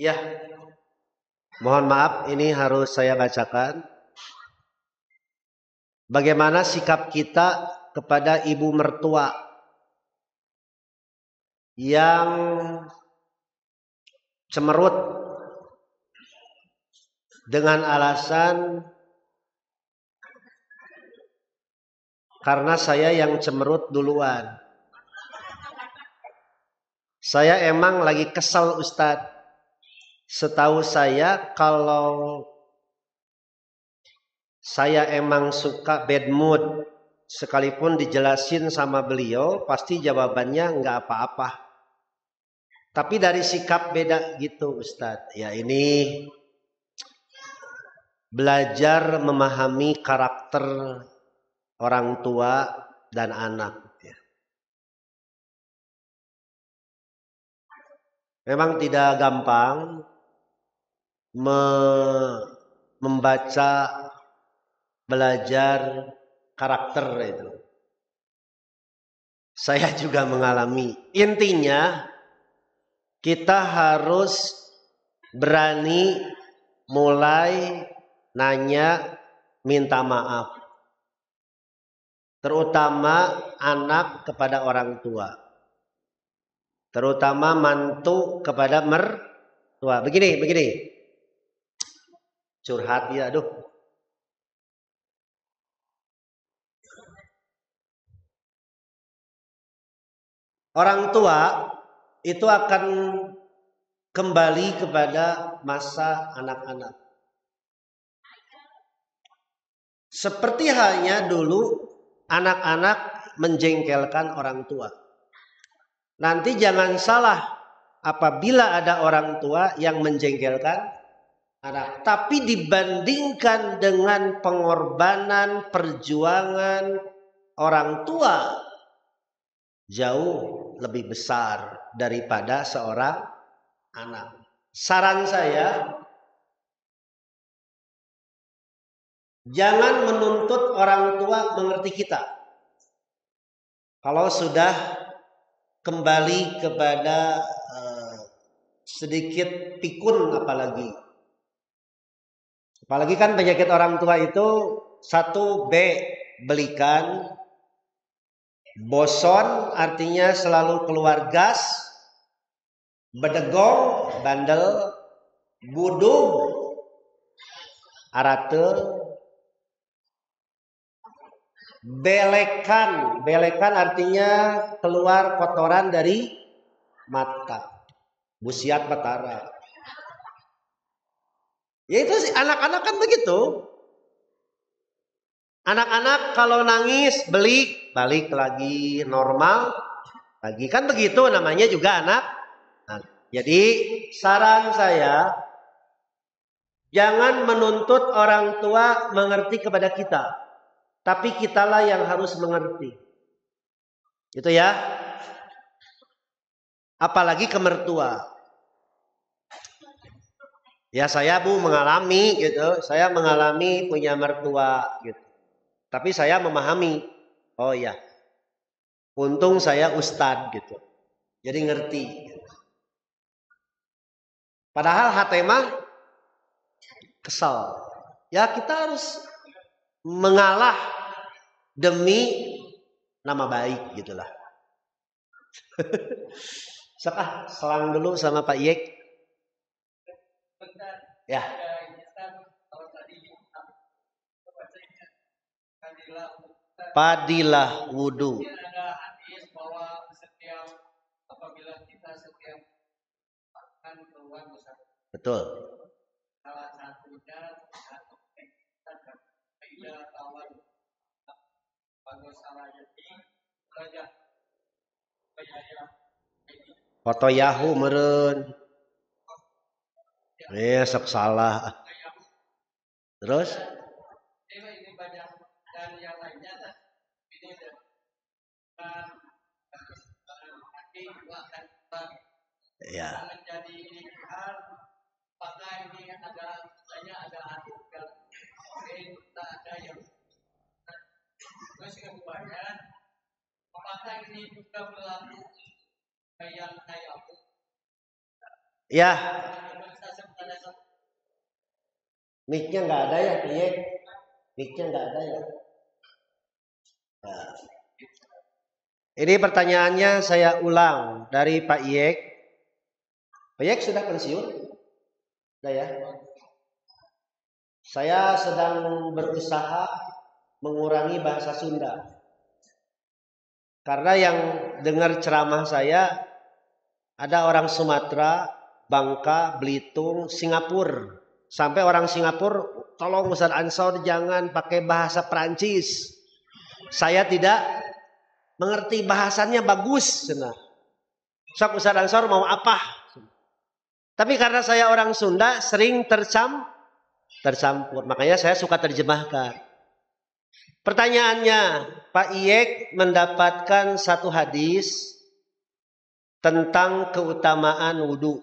Speaker 1: Ya, mohon maaf ini harus saya bacakan. Bagaimana sikap kita kepada ibu mertua yang cemerut dengan alasan karena saya yang cemerut duluan. Saya emang lagi kesal Ustadz. Setahu saya kalau saya emang suka bad mood, sekalipun dijelasin sama beliau, pasti jawabannya nggak apa-apa. Tapi dari sikap beda gitu Ustadz. Ya ini belajar memahami karakter orang tua dan anak. Memang tidak gampang membaca, belajar karakter itu. Saya juga mengalami. Intinya kita harus berani mulai nanya, minta maaf. Terutama anak kepada orang tua. Terutama mantu kepada mertua. Begini. Curhat ya, aduh. Orang tua itu akan kembali kepada masa anak-anak. Seperti halnya dulu anak-anak menjengkelkan orang tua. Nanti jangan salah apabila ada orang tua yang menjengkelkan anak. Tapi dibandingkan dengan pengorbanan, perjuangan orang tua, jauh lebih besar daripada seorang anak. Saran saya, jangan menuntut orang tua mengerti kita. Kalau sudah kembali kepada sedikit pikun apalagi. Apalagi kan penyakit orang tua itu 1B, belikan. Boson artinya selalu keluar gas. Bedegong, bandel. Budug, arate. Belekan artinya keluar kotoran dari mata. Busiat batara. Ya itu sih, anak-anak kan begitu. Anak-anak kalau nangis balik lagi normal lagi, kan begitu namanya juga anak. Nah, jadi saran saya, jangan menuntut orang tua mengerti kepada kita. Tapi kitalah yang harus mengerti. Itu ya. Apalagi ke mertua. Ya saya mengalami gitu. Saya mengalami punya mertua gitu. Tapi saya memahami. Oh ya. Untung saya ustadz gitu. Jadi ngerti. Padahal hati mah kesal. Ya kita harus mengalah demi nama baik gitulah. Selang dulu sama Pak Yek. Ya. Padilah wudu. Betul. Foto Yahoo meren. Sok salah. Terus? Ya. Ya. Mic-nya nggak ada ya, Yek? Mic-nya nggak ada ya. Nah. Ini pertanyaannya saya ulang dari Pak Yek. Pak Yek sudah pensiun? Sudah ya. Saya sedang berusaha mengurangi bahasa Sunda. Karena yang dengar ceramah saya ada orang Sumatera, Bangka, Belitung, Singapura. Sampai orang Singapura, tolong Ustaz Ansor jangan pakai bahasa Perancis. Saya tidak mengerti, bahasanya bagus. Sok Ustaz Ansor mau apa? Tapi karena saya orang Sunda sering tercampur. Makanya saya suka terjemahkan. Pertanyaannya, Pak Iyek mendapatkan satu hadis tentang keutamaan wudhu.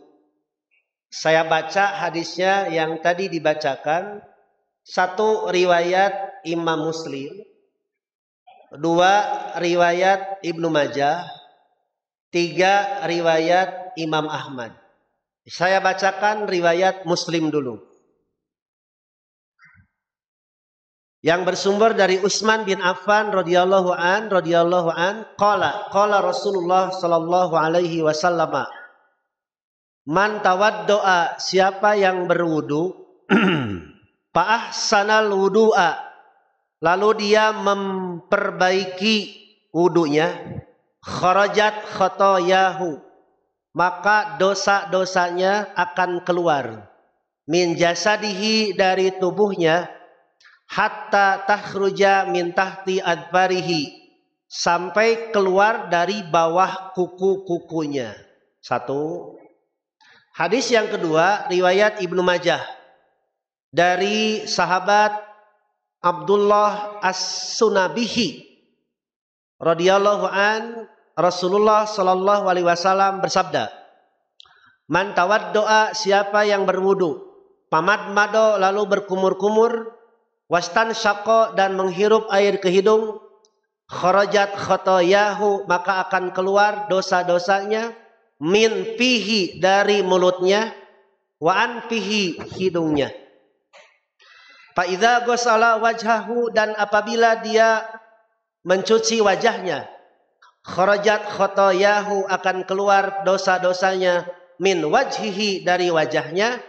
Speaker 1: Saya baca hadisnya yang tadi dibacakan. 1 riwayat Imam Muslim. 2 riwayat Ibnu Majah. 3 riwayat Imam Ahmad. Saya bacakan riwayat Muslim dulu. Yang bersumber dari Utsman bin Affan radhiyallahu an qala Rasulullah sallallahu alaihi wasallam, man tawaddoa, siapa yang berwudu fa ahsanal wudu'a, lalu dia memperbaiki wudunya, kharajat khotoyahu, maka dosa-dosanya akan keluar, min jasadihi, dari tubuhnya, hatta takhruja min tahti adbarihi, sampai keluar dari bawah kuku-kukunya. Satu. Hadis yang kedua riwayat Ibnu Majah dari sahabat Abdullah As-Sunabihi radhiyallahu an, Rasulullah sallallahu alaihi wasallam bersabda, man tawaddoa, siapa yang berwudu, pamadmado, lalu berkumur-kumur, wastan syaqo, dan menghirup air ke hidung, kharajat khotoyahu, maka akan keluar dosa-dosanya, min pihi, dari mulutnya, wa an pihi, hidungnya. Fa idza ghasala wajhahu, dan apabila dia mencuci wajahnya, kharajat khotoyahu, akan keluar dosa-dosanya, min wajhihi, dari wajahnya,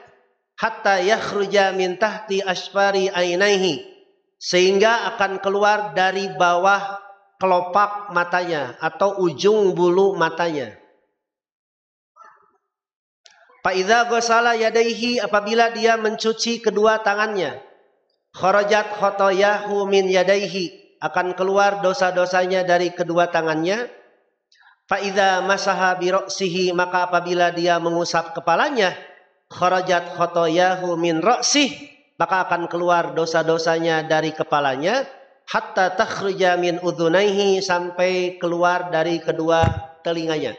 Speaker 1: hatta yakhruja min tahti asfari ainaihi, sehingga akan keluar dari bawah kelopak matanya atau ujung bulu matanya. Fa idza ghasala yadaihi, apabila dia mencuci kedua tangannya, kharajat khotoyahu min yadaihi, akan keluar dosa-dosanya dari kedua tangannya. Fa idza masaha bi ra'sihi, maka apabila dia mengusap kepalanya, kharajat khotoyahu min ra'sih, maka akan keluar dosa-dosanya dari kepalanya, hatta takhruja min udhunaihi, sampai keluar dari kedua telinganya.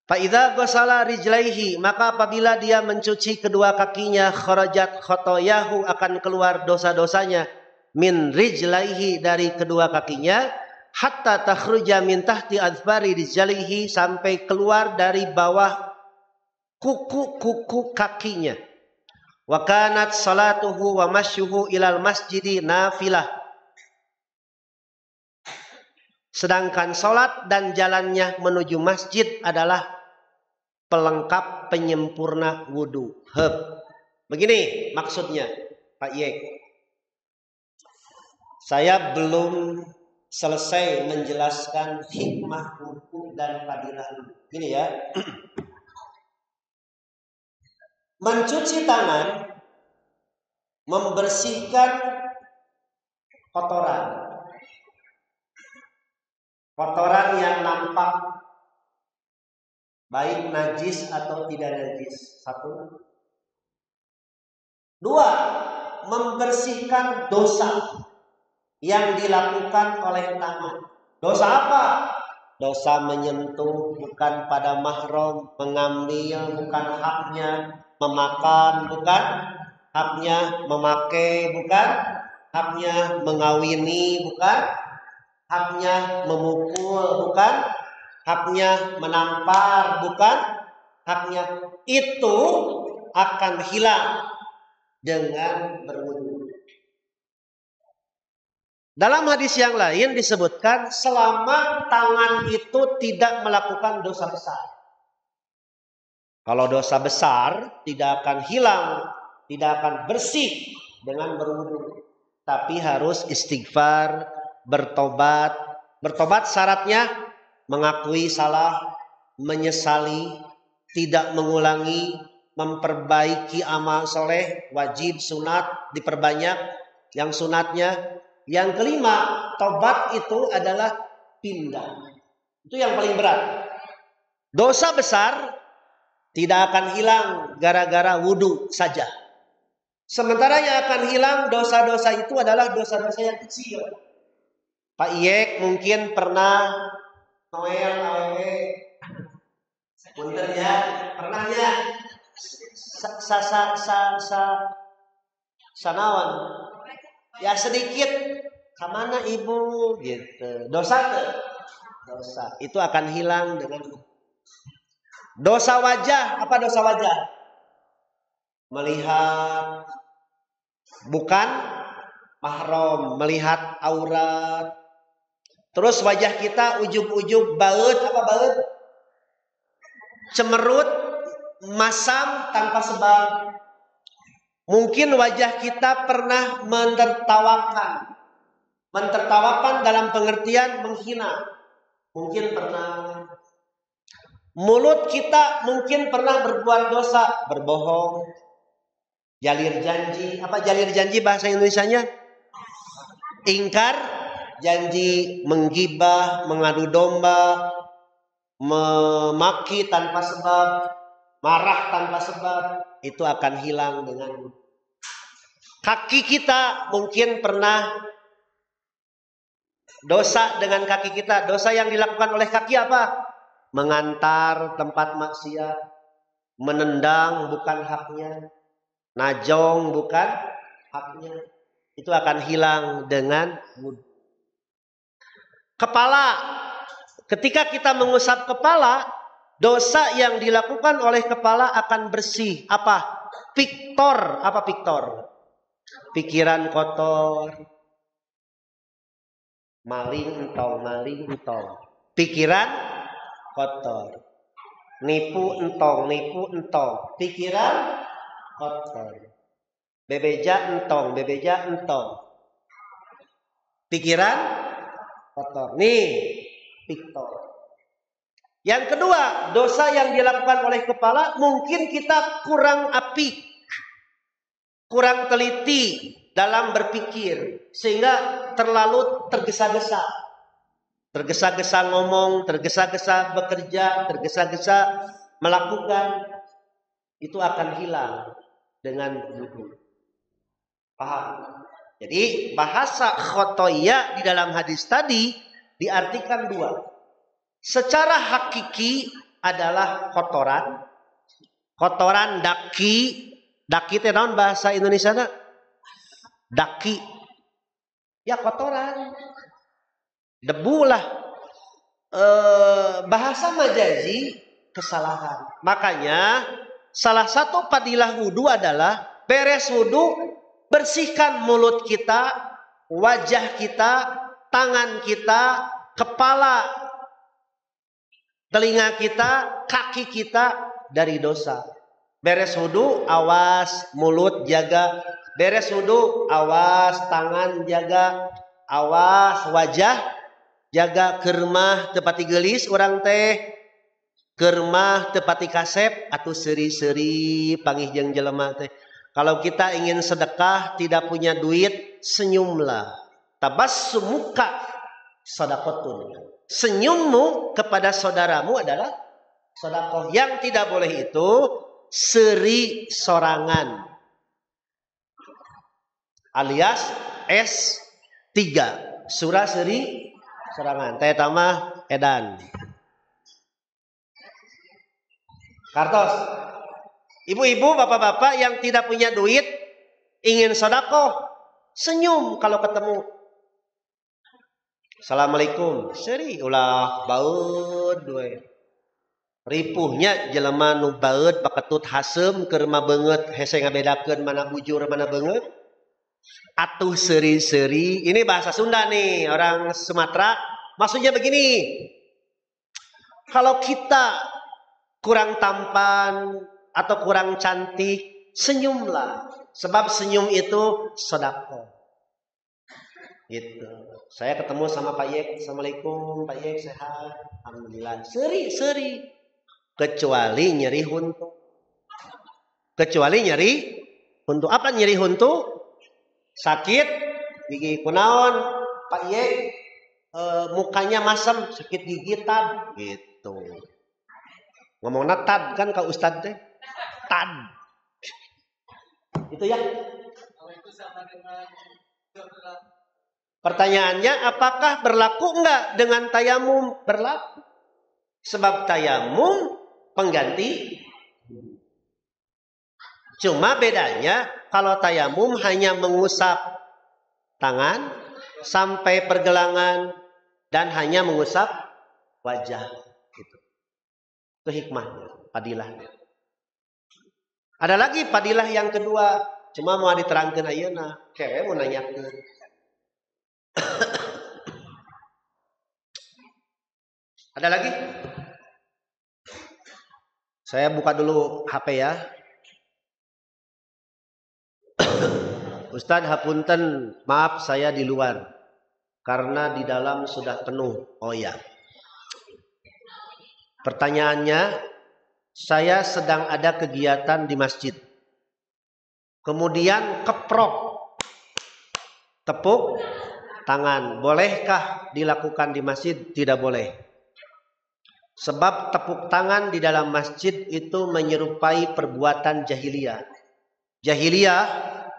Speaker 1: Fa idza ghasala rijlaihi, maka apabila dia mencuci kedua kakinya, kharajat khotoyahu, akan keluar dosa-dosanya, min rijlaihi, dari kedua kakinya, hatta takhruja min tahti adfari rijlaihi, sampai keluar dari bawah kuku-kuku kakinya. Wa kanat salatuhu wa masyuhu ilal masjidi nafilah, sedangkan salat dan jalannya menuju masjid adalah pelengkap, penyempurna wudu. Begini maksudnya Pak Yek. Saya belum selesai menjelaskan hikmah wudu dan fadilah. Gini ya. Mencuci tangan membersihkan kotoran. Kotoran yang nampak, baik najis atau tidak najis. Satu. Dua, membersihkan dosa yang dilakukan oleh tangan. Dosa apa? Dosa menyentuh bukan pada mahram, mengambil bukan haknya, memakan bukan haknya, memakai bukan haknya, mengawini bukan haknya, memukul bukan haknya, menampar bukan haknya. Itu akan hilang dengan berwudu. Dalam hadis yang lain disebutkan, selama tangan itu tidak melakukan dosa besar. Kalau dosa besar tidak akan hilang, tidak akan bersih dengan berwudu, tapi harus istighfar, bertobat. Bertobat syaratnya mengakui salah, menyesali, tidak mengulangi, memperbaiki amal soleh, wajib, sunat, diperbanyak yang sunatnya. Yang kelima, tobat itu adalah pindah. Itu yang paling berat. Dosa besar tidak akan hilang gara-gara wudu saja. Sementara yang akan hilang dosa-dosa itu adalah dosa-dosa yang kecil. Pak Iyek mungkin pernah Noel awewe, punten ya, pernah ya, sanawan, ya sedikit, kemana ibu, gitu. Dosa itu akan hilang dengan Dosa wajah, apa dosa wajah? Melihat bukan mahram, melihat aurat. Terus wajah kita ujub-ujub, baut, apa baut? Cemerut, masam tanpa sebab. Mungkin wajah kita pernah mentertawakan. Mentertawakan dalam pengertian menghina. Mungkin pernah. Mulut kita mungkin pernah berbuat dosa, berbohong, jalir janji. Apa jalir janji bahasa Indonesianya? Ingkar janji, menggibah, mengadu domba, memaki tanpa sebab, marah tanpa sebab, itu akan hilang dengan. Kaki kita mungkin pernah dosa dengan kaki kita. Dosa yang dilakukan oleh kaki apa? Mengantar tempat maksiat, menendang bukan haknya, najong bukan haknya. Itu akan hilang dengan wudhu. Kepala, ketika kita mengusap kepala, dosa yang dilakukan oleh kepala akan bersih. Apa? Piktor. Apa piktor? Pikiran kotor. Maling entong. Pikiran kotor. Nipu entong. Pikiran kotor. Bebeja entong. Pikiran kotor. Nih, piktor. Yang kedua, dosa yang dilakukan oleh kepala, mungkin kita kurang apik, kurang teliti dalam berpikir, sehingga terlalu tergesa-gesa. Tergesa-gesa ngomong, tergesa-gesa bekerja, tergesa-gesa melakukan. Itu akan hilang dengan wudhu. Paham? Jadi bahasa khotoya di dalam hadis tadi diartikan dua. Secara hakiki adalah kotoran. Kotoran daki. Daki itu naon bahasa Indonesia na? Daki. Ya kotoran. Debu lah. Bahasa majazi kesalahan. Makanya salah satu fadilah wudhu adalah beres wudhu, bersihkan mulut kita, wajah kita, tangan kita, kepala, telinga kita, kaki kita dari dosa. Beres wudhu, awas mulut jaga. Beres wudhu, awas tangan jaga. Awas wajah jaga. Kermah tepati gelis orang teh. Kermah tepati kasep atau seri-seri panggih jeung jelema teh. Kalau kita ingin sedekah tidak punya duit, senyumlah. Tabassumuka shadaqatun. Senyummu kepada saudaramu adalah sedekah. Yang tidak boleh itu seri sorangan. Alias S3. Surah seri sorangan. Teh tamah edan. Kartos. Ibu-ibu, bapak-bapak yang tidak punya duit, ingin sedekah, senyum kalau ketemu. Assalamualaikum. Seri ulah baud we. Ripuhnya jelema nu baud paketut hasem keur mah beungeut hese ngabedakeun mana bujur mana beungeut. Atuh seri-seri. Ini bahasa Sunda nih, orang Sumatera. Maksudnya begini. Kalau kita kurang tampan atau kurang cantik, senyumlah. Sebab senyum itu sedekah. Gitu. Saya ketemu sama Pak Yek. Assalamualaikum, Pak Yek sehat. Alhamdulillah. Seri-seri. Kecuali nyeri huntu. Apa nyeri huntu? Sakit gigi kunaon, Pak Yek. Mukanya masam, sakit gigi tad. Gitu. Ngomongna tad kan Kak Ustad teh. Tad. Itu ya. Kalau itu sama dengan pertanyaannya, apakah berlaku enggak dengan tayamum? Berlaku. Sebab tayamum pengganti. Cuma bedanya kalau tayamum hanya mengusap tangan sampai pergelangan dan hanya mengusap wajah. Gitu. Itu hikmahnya. padilahnya. Ada lagi padilah yang kedua, cuma mau diterangkan ayeuna. Kewe mau nanyakeun. Ada lagi? Saya buka dulu HP ya. Ustadz hapunten, maaf saya di luar karena di dalam sudah penuh. Oh ya. Pertanyaannya, saya sedang ada kegiatan di masjid. Kemudian keprok, tepuk tangan. Bolehkah dilakukan di masjid? Tidak boleh. Sebab tepuk tangan di dalam masjid itu menyerupai perbuatan jahiliyah. Jahiliyah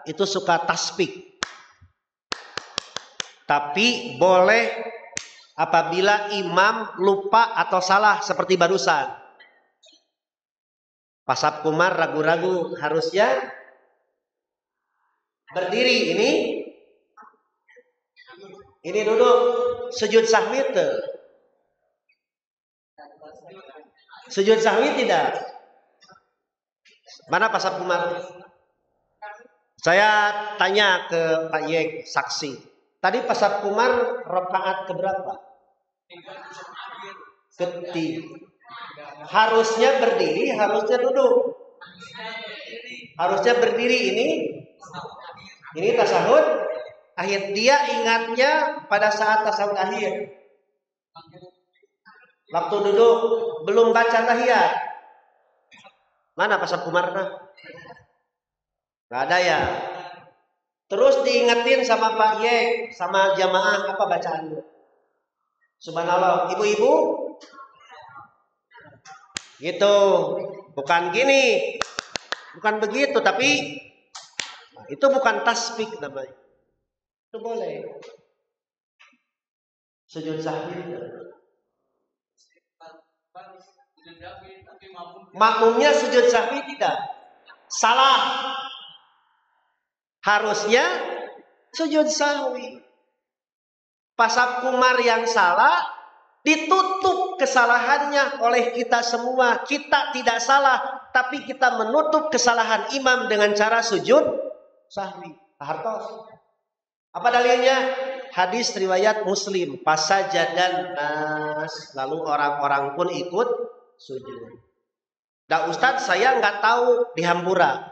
Speaker 1: itu suka tasbih. Tapi boleh apabila imam lupa atau salah seperti barusan. Pasab Kumar ragu-ragu harusnya berdiri, ini duduk sujud sahwi tuh. Sujud sahwi tidak? Mana Pasab Kumar? Saya tanya ke Pak Yek saksi. Tadi Pasab Kumar rakaat keberapa? Ketiga. Harusnya berdiri, harusnya duduk. Harusnya berdiri ini tasahud akhir. Dia ingatnya pada saat tasahud akhir. Waktu duduk belum baca tahiyat. Mana Pasab Kumar? Nggak ada ya. Terus diingetin sama Pak Yek, sama jamaah apa bacaannya? Subhanallah, ibu-ibu gitu, bukan gini, bukan begitu, tapi itu bukan tasbih namanya. Itu boleh. Sujud sahwi. Makmumnya sujud sahwi tidak. Salah. Harusnya sujud sahwi. Pasab Kumar yang salah ditutup kesalahannya oleh kita semua. Kita tidak salah, tapi kita menutup kesalahan imam dengan cara sujud sahwi. Hartos. Apa dalilnya? Hadis riwayat Muslim. Fasajadan nas. Lalu orang-orang pun ikut sujud. Nah Ustadz, saya nggak tahu di Hampura.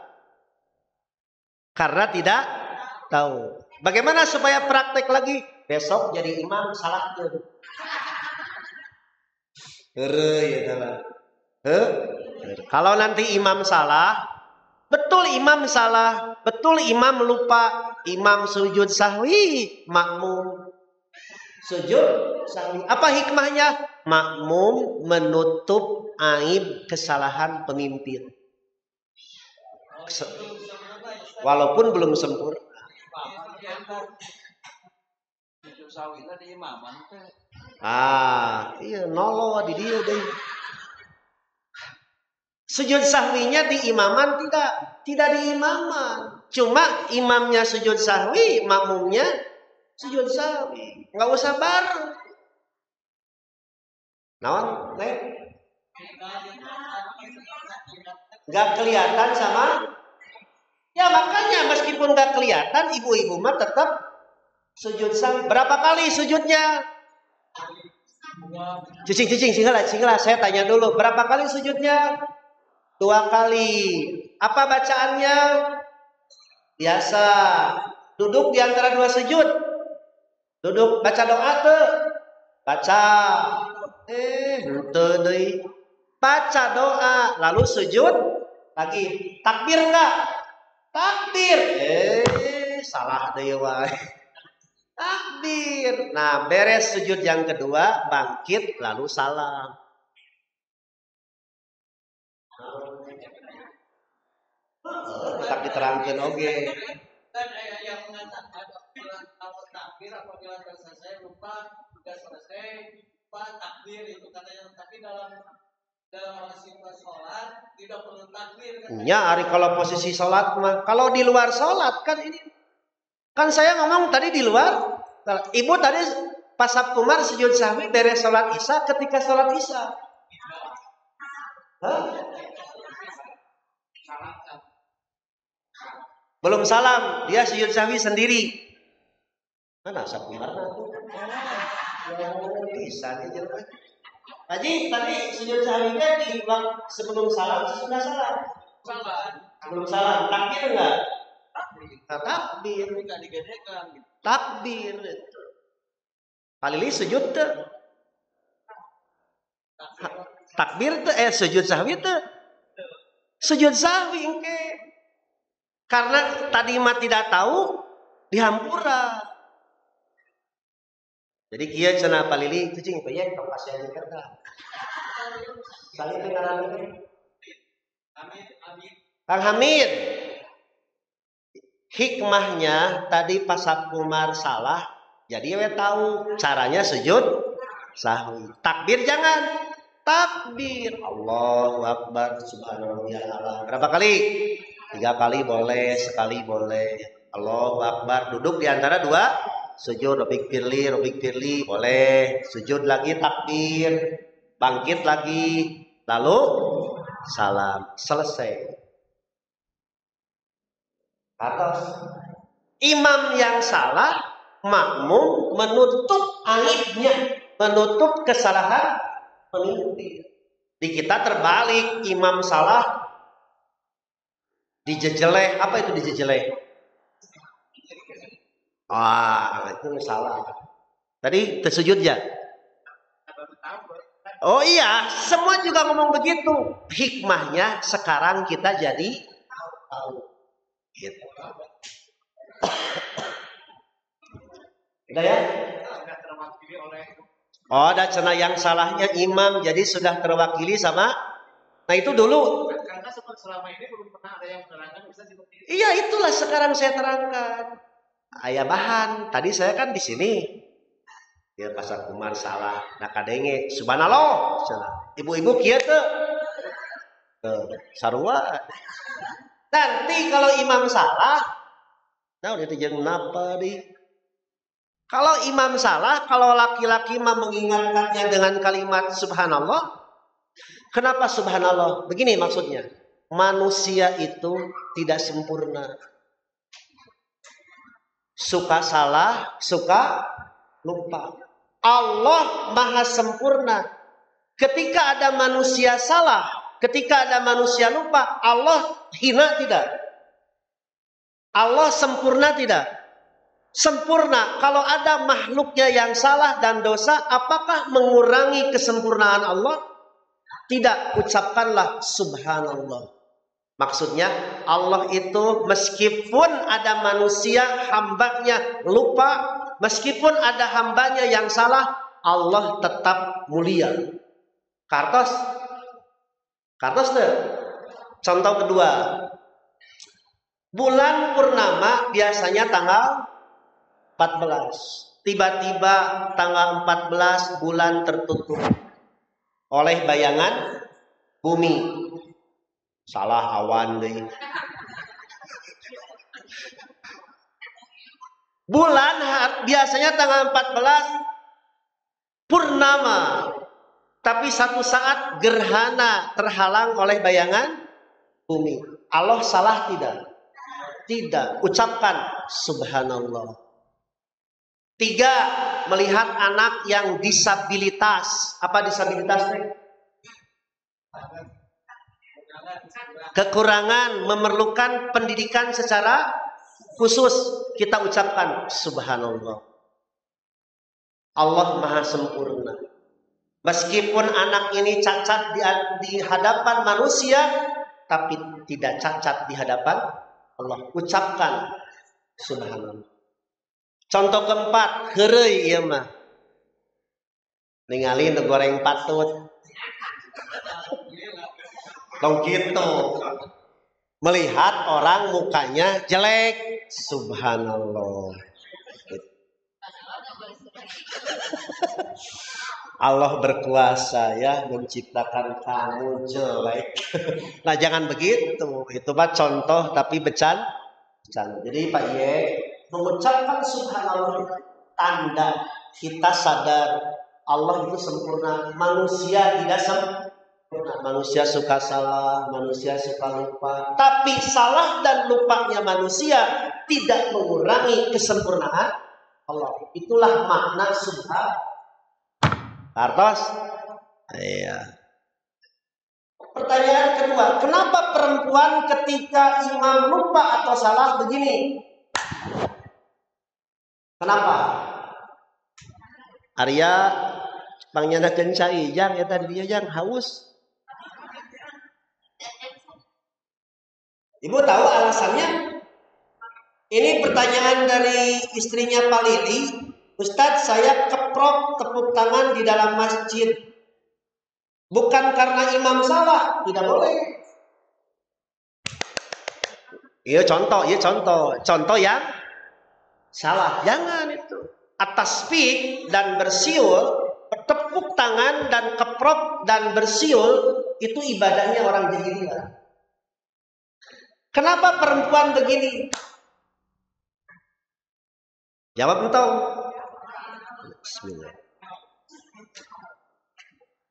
Speaker 1: Karena tidak tahu. Bagaimana supaya praktek lagi? Besok jadi imam salah tuh. Kalau nanti imam salah, betul imam salah, betul imam lupa, imam sujud sahwi, makmum sujud sahwi. Apa hikmahnya? Makmum menutup aib kesalahan pemimpin. Walaupun belum sempurna. Iya noloh di dia deh. Sujud sahwinya di imaman tidak di imaman. Cuma imamnya sujud sahwi, makmumnya sujud sahwi. Nggak usah bareng. Nawan, nggak kelihatan sama. Ya makanya meskipun nggak kelihatan, ibu-ibu mah tetap sujud sahwi. Berapa kali sujudnya? Cicing, singlah. Saya tanya dulu, berapa kali sujudnya? 2 kali. Apa bacaannya? Biasa. Duduk di antara 2 sujud. Duduk baca doa tuh. Baca. Baca doa, lalu sujud lagi. Takbir enggak? Takbir. Salah deh wae. Takbir. Nah, beres sujud yang kedua, bangkit lalu salam. Tak diterangkan oke.
Speaker 2: Kan yang mengatakan kalau takbir apabila selesai lupa sudah selesai lupa takbir itu katanya, tapi dalam situasi sholat tidak perlu takbir.
Speaker 1: Ya, Ari kalau posisi sholat mah, kalau di luar sholat kan ini kan saya ngomong tadi di luar. Ibu tadi Pasab Kumar sujud sahwi beres sholat isya ketika sholat isya. Hah? Belum salam, dia sujud sahwi sendiri. Mana sakumarna tuh? Oh, bisa dia jelas. Haji, tadi sujud sahwinya di sebelum salam, sesudah salam. Sebelum salam, takbir enggak? Takbir. Enggak digedekan. Takbir. Palili sujud tuh. Takbir tuh, sujud sahwi tuh. Sujud sahwi engke. Karena tadi mah tidak tahu, dihampura. Jadi kieu cenah palili kucing peuyeun tong pasien kerja. Salih teh ngaranna Kang Hamid. Hikmahnya tadi pas Kumar salah, jadi we tahu caranya sujud sahwi. Takbir jangan. Takbir. Allahu Akbar, subhanallah ya Allah. Berapa kali? 3 kali boleh, sekali boleh. Allahu Akbar. Duduk di antara dua sujud, Robik Firli boleh. Sujud lagi takbir. Bangkit lagi. Lalu salam. Selesai. Atas. Imam yang salah, makmum menutup aibnya, menutup kesalahan pemimpin. Di kita terbalik, imam salah dijejeleh. Apa itu dijejeleh? Itu salah. Tadi tersujud ya? Oh iya, semua juga ngomong begitu. Hikmahnya sekarang kita jadi tahu. Gitu. Udah ya? Oh, ada cenah yang salahnya imam, jadi sudah terwakili sama. Nah itu dulu. Karena selama ini belum pernah ada yang menerangkan bisa seperti itu. Iya, itulah sekarang saya terangkan. Ayah bahan. Tadi saya kan di sini. Ya pasar Kumar salah. Nah kadenge subhanallah. Ibu-ibu kieu teu. Sarua. Nanti kalau imam salah, nah udah jeung napa di. Kalau imam salah, kalau laki-laki mah mengingatkannya dengan kalimat subhanallah. Kenapa subhanallah? Begini maksudnya. Manusia itu tidak sempurna. Suka salah, suka lupa. Allah maha sempurna. Ketika ada manusia salah, ketika ada manusia lupa, Allah hina tidak? Allah sempurna tidak? Sempurna. Kalau ada makhluknya yang salah dan dosa, apakah mengurangi kesempurnaan Allah? Tidak. Ucapkanlah subhanallah. Maksudnya Allah itu meskipun ada manusia hambanya lupa, meskipun ada hambanya yang salah, Allah tetap mulia. Kartos deh. Contoh kedua. Bulan purnama biasanya tanggal 14. Tiba-tiba tanggal 14 bulan tertutup oleh bayangan bumi. Salah awan deh. Bulan biasanya tanggal 14 purnama. Tapi satu saat gerhana terhalang oleh bayangan bumi. Allah salah tidak? Tidak. Ucapkan subhanallah. 3. Melihat anak yang disabilitas. Apa disabilitasnya? Kekurangan, memerlukan pendidikan secara khusus. Kita ucapkan subhanallah. Allah maha sempurna. Meskipun anak ini cacat di hadapan manusia, tapi tidak cacat di hadapan Allah. Ucapkan subhanallah. Contoh keempat, heureuy ieu mah. Ningali nu goreng patut. Tong kitu. Melihat orang mukanya jelek, subhanallah. Allah berkuasa ya menciptakan kamu jelek. Nah jangan begitu. Itu mah contoh tapi bercanda. Jadi Pak Ye, mengucapkan subhanallah tanda kita sadar Allah itu sempurna, manusia tidak sempurna. Manusia suka salah, manusia suka lupa. Tapi salah dan lupanya manusia tidak mengurangi kesempurnaan Allah. Itulah makna subhan. Kartos? Iya. Pertanyaan kedua, kenapa perempuan ketika imam lupa atau salah begini? Kenapa? Arya pangnyana kencai jang ya tadi dia jang haus. Ibu tahu alasannya? Ini pertanyaan dari istrinya Pak Lili. Ustadz, saya keprok tepuk tangan di dalam masjid. Bukan karena imam salah, tidak boleh. Iya contoh. Contoh yang salah. Jangan itu. Atas speak dan bersiul, tepuk tangan dan keprok dan bersiul, itu ibadahnya orang jahiliyah. Kenapa perempuan begini? Jawab entau. Bismillah.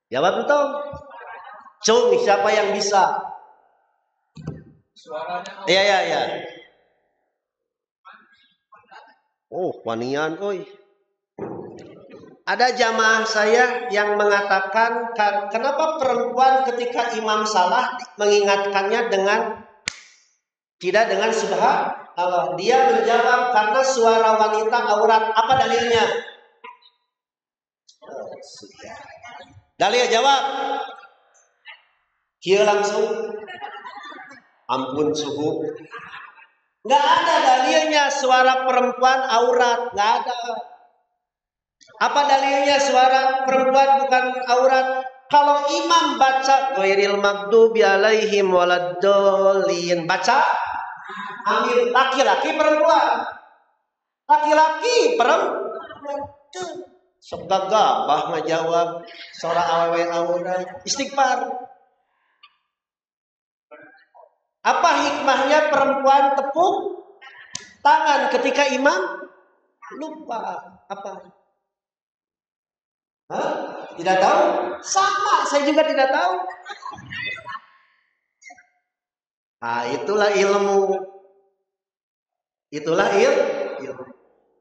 Speaker 1: Jawab entau. Cung, siapa yang bisa?
Speaker 2: Suaranya.
Speaker 1: Iya. Oh, wanian, oi. Ada jamaah saya yang mengatakan, kenapa perempuan ketika imam salah mengingatkannya tidak dengan subhanallah. Dia menjawab karena suara wanita aurat. Apa dalilnya? Dalil jawab. Kia langsung. Ampun suhu. Nggak ada dalilnya suara perempuan aurat. Nggak ada. Apa dalilnya suara perempuan bukan aurat? Kalau imam baca ghairil maghdubi alaihim waladdallin, baca amin. Laki-laki perempuan. Laki-laki perempuan. Sok gagabah ngajawab seorang awewe awuran istighfar. Apa hikmahnya perempuan tepuk tangan ketika imam lupa? Apa? Hah? Tidak tahu? Sama, saya juga tidak tahu. Nah, itulah ilmu. Itulah ilmu.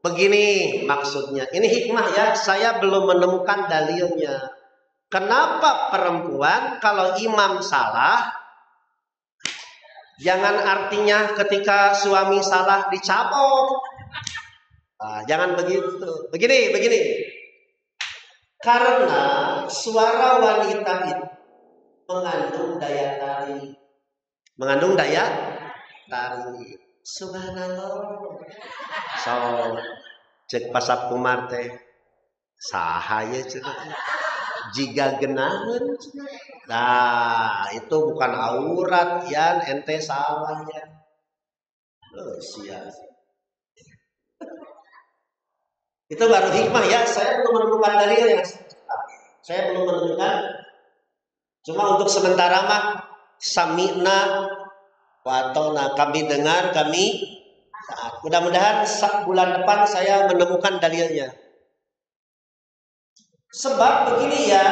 Speaker 1: Begini maksudnya. Ini hikmah ya, saya belum menemukan dalilnya. Kenapa perempuan kalau imam salah, jangan artinya ketika suami salah dicabok. Nah, jangan begitu. Begini. Karena suara wanita itu mengandung daya tarik. Mengandung daya tarik. Subhanallah. So, cek pasap kumar teh sahaya cek. Jika genahan. Nah, itu bukan aurat ya, ente salah ya. Siap. Itu baru hikmah ya. Saya belum menemukan dalilnya. Saya belum menemukan. Cuma untuk sementara mah sami'na watona, kami dengar, kami taat. Mudah-mudahan bulan depan saya menemukan dalilnya. Sebab begini ya,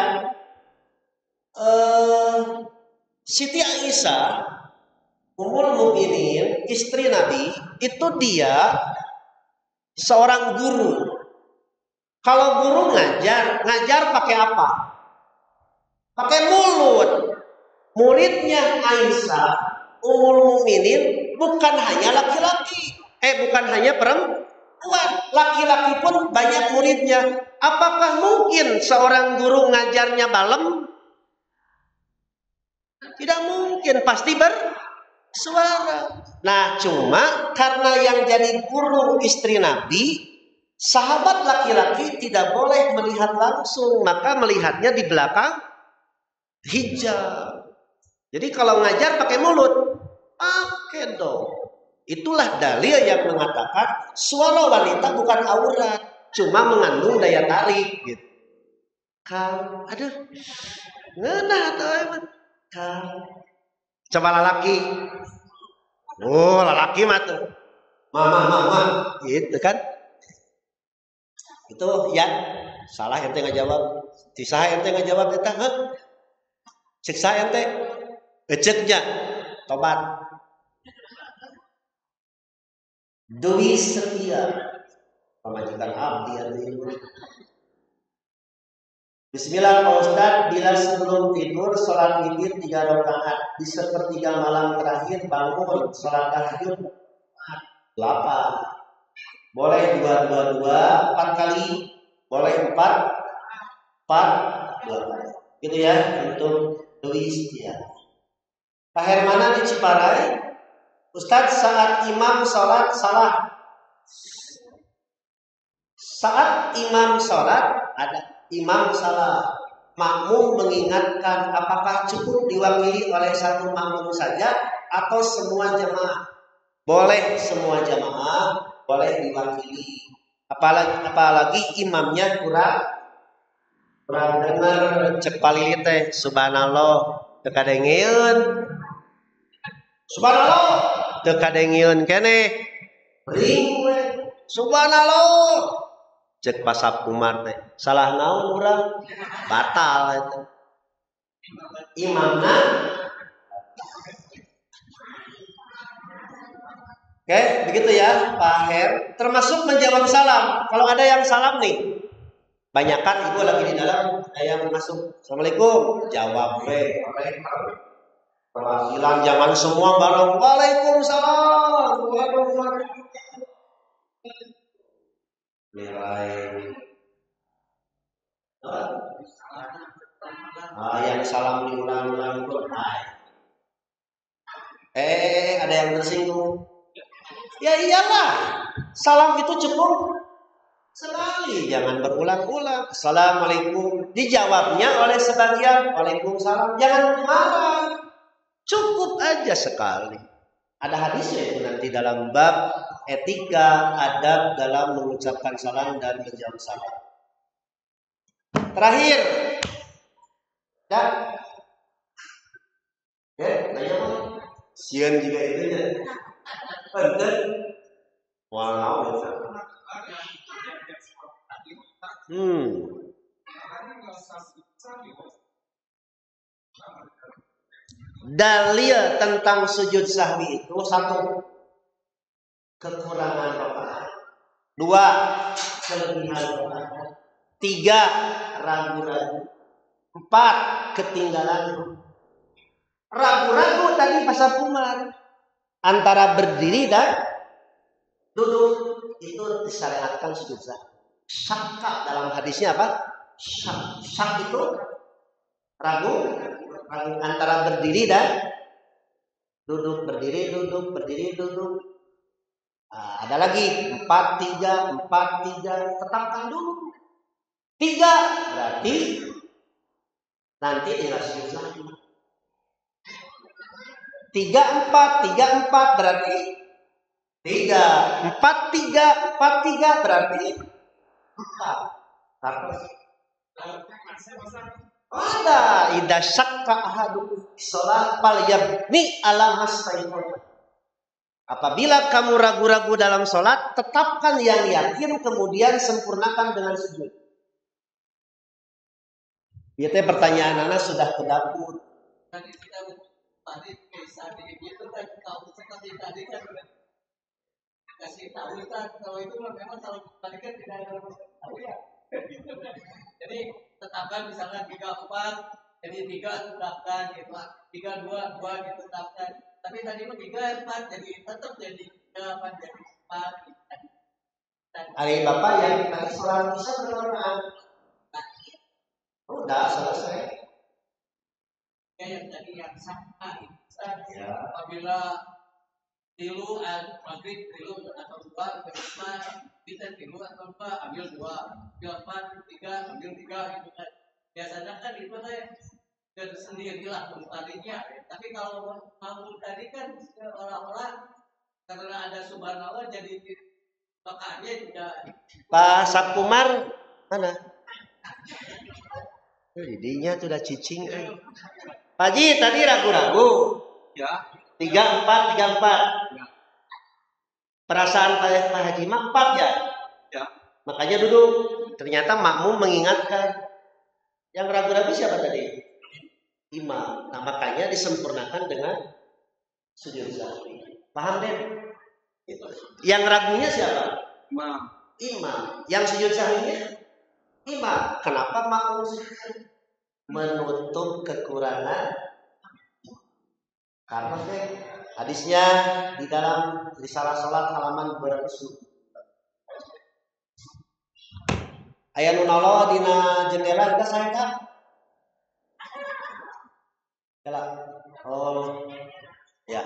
Speaker 1: Siti Aisyah Ummul Mukminin, istri Nabi, itu dia seorang guru. Kalau guru ngajar pakai apa? Pakai mulut. Muridnya Aisyah Ummul Mukminin bukan hanya laki-laki, bukan hanya perempuan, laki-laki pun banyak muridnya. Apakah mungkin seorang guru ngajarnya malam? Tidak mungkin, pasti bersuara. Nah, cuma karena yang jadi guru istri Nabi, sahabat laki-laki tidak boleh melihat langsung, maka melihatnya di belakang hijab. Jadi kalau ngajar pakai mulut, pakai dong. Itulah dalil yang mengatakan suara wanita bukan aurat, cuma mengandung daya tarik gitu. Aduh, ngenah tuh emang. Coba lelaki. Oh, lelaki mah tuh. Mama, gitu kan. Itu ya salah ente ngajawab. Tisah ente ngajawab eta, Siksa ente, eceknya, tobat. Dwi setia, pemajikan abdi ini. Bismillah Pak Ustadz, bila sebelum tidur sholat witir 3 rakaat, di sepertiga malam terakhir bangun sholat tahajud 8. Boleh 2, 4 kali, boleh 4, 2. Gitu ya untuk Dwi setia. Pak Hermana di Ciparai, Ustadz saat imam sholat salah. Saat imam sholat ada imam salah. Makmum mengingatkan apakah cukup diwakili oleh satu makmum saja atau semua jamaah? Boleh semua jamaah, boleh diwakili. Apalagi imamnya kurang dengar cek palilit teh subhanallah teu kadengeun. Subhanallah teu kadengeun keneh. Ring we. Subhanallah. Cek pasap kumar teh. Salah naon urang? Batal eta. Imamna. Oke, begitu ya Pak Her. Termasuk menjawab salam. Kalau ada yang salam nih. Banyakan ibu lagi di dalam, saya masuk. Assalamualaikum. Jawab we. Perwakilan jangan semua bareng. Waalaikumsalam. Nilai. Yang salam diulang-ulang itu. Ada yang tersinggung. Ya iyalah. Salam itu cukup sekali, jangan berulang-ulang. Assalamualaikum. Dijawabnya oleh sebagian. Waalaikumsalam. Jangan marah. Cukup aja sekali. Ada hadisnya itu nanti dalam bab etika adab dalam mengucapkan salam dan menjawab salam. Terakhir. Dan nanya apa? Sieun juga itu ya. Bener. Wow. Dalil tentang sujud sahwi itu 1, kekurangan rakaat, 2, kelebihan rakaat, 3, ragu-ragu, 4, ketinggalan. Ragu-ragu tadi pasal kumar antara berdiri dan duduk itu disyariatkan sujud sahwi. Syakka dalam hadisnya apa? Syak itu ragu antara berdiri dan duduk, berdiri, duduk, berdiri, duduk. Ada lagi 4, 3, tetapkan dulu. 3 berarti nanti tinggal sujud lagi. 3, 4 berarti 3, 4, 3 berarti 4. Ada idza syakka ahadukum shalat falyabni ala mastayqan. Apabila kamu ragu-ragu dalam sholat, tetapkan yang yakin, kemudian sempurnakan dengan sujud. Ya teh pertanyaan anak sudah ke dapur.
Speaker 2: Tadi kisah itu kan tahu seperti tadi kan kasih tahu kan kalau itu memang kalau tadi kan tidak ada tahu ya. Jadi tetapkan misalkan 3, 4, jadi 3 tetapkan gitu, 3, 2 ditetapkan. Tapi tadi mah 3, 4 jadi tetap jadi 3, 4 jadi 4.
Speaker 1: Hari Bapak yang tadi sholat bisa berapa? Udah selesai.
Speaker 2: Ya yang tadi yang sama ya. Apabila tilu maghrib tilu atau 2 bisa tilu atau 4 ambil 2, ambil 4, 3 ambil 3 gitu kan. Biasanya kan itu kan sendirilah tadinya. Tapi kalau makmum tadi kan orang-orang karena ada subhanallah jadi makanya juga.
Speaker 1: Pak Sakumar mana? Jadinya sudah cicing. Pak Haji tadi ragu-ragu.
Speaker 2: Ya.
Speaker 1: 3, 4. Ya. Perasaan Pak Haji mah 4 ya?
Speaker 2: Ya.
Speaker 1: Makanya duduk. Ternyata makmum mengingatkan. Yang ragu-ragu siapa tadi? imam. Nah, makanya disempurnakan dengan sujud sahwi. Paham deh? Yang ragunya siapa? Imam. Yang sujud sahwinya imam. Kenapa makmum sujud sahwi? Menutup kekurangan. Karena hadisnya di dalam risalah salat halaman 200. Aya nu nolo dina jendela kita saya kan? Oh, ya.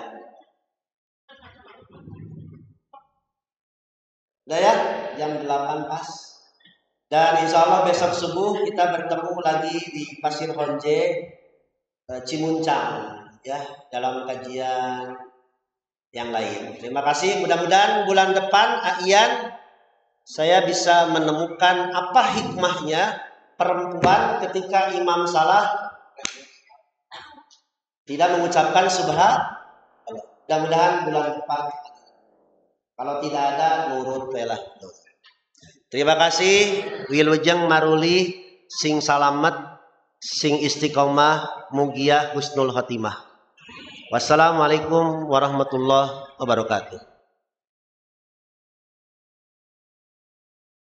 Speaker 1: Udah ya, jam 8 pas. Dan insya Allah besok subuh kita bertemu lagi di Pasir Honje, Cimuncang, ya, dalam kajian yang lain. Terima kasih. Mudah-mudahan bulan depan Aian saya bisa menemukan apa hikmahnya perempuan ketika imam salah tidak mengucapkan subhanallah. Mudah-mudahan bulan depan. Kalau tidak ada, nurut lah. Terima kasih. Wilujeng maruli sing salamet, sing istiqomah, mugia husnul khotimah. Wassalamualaikum warahmatullahi wabarakatuh.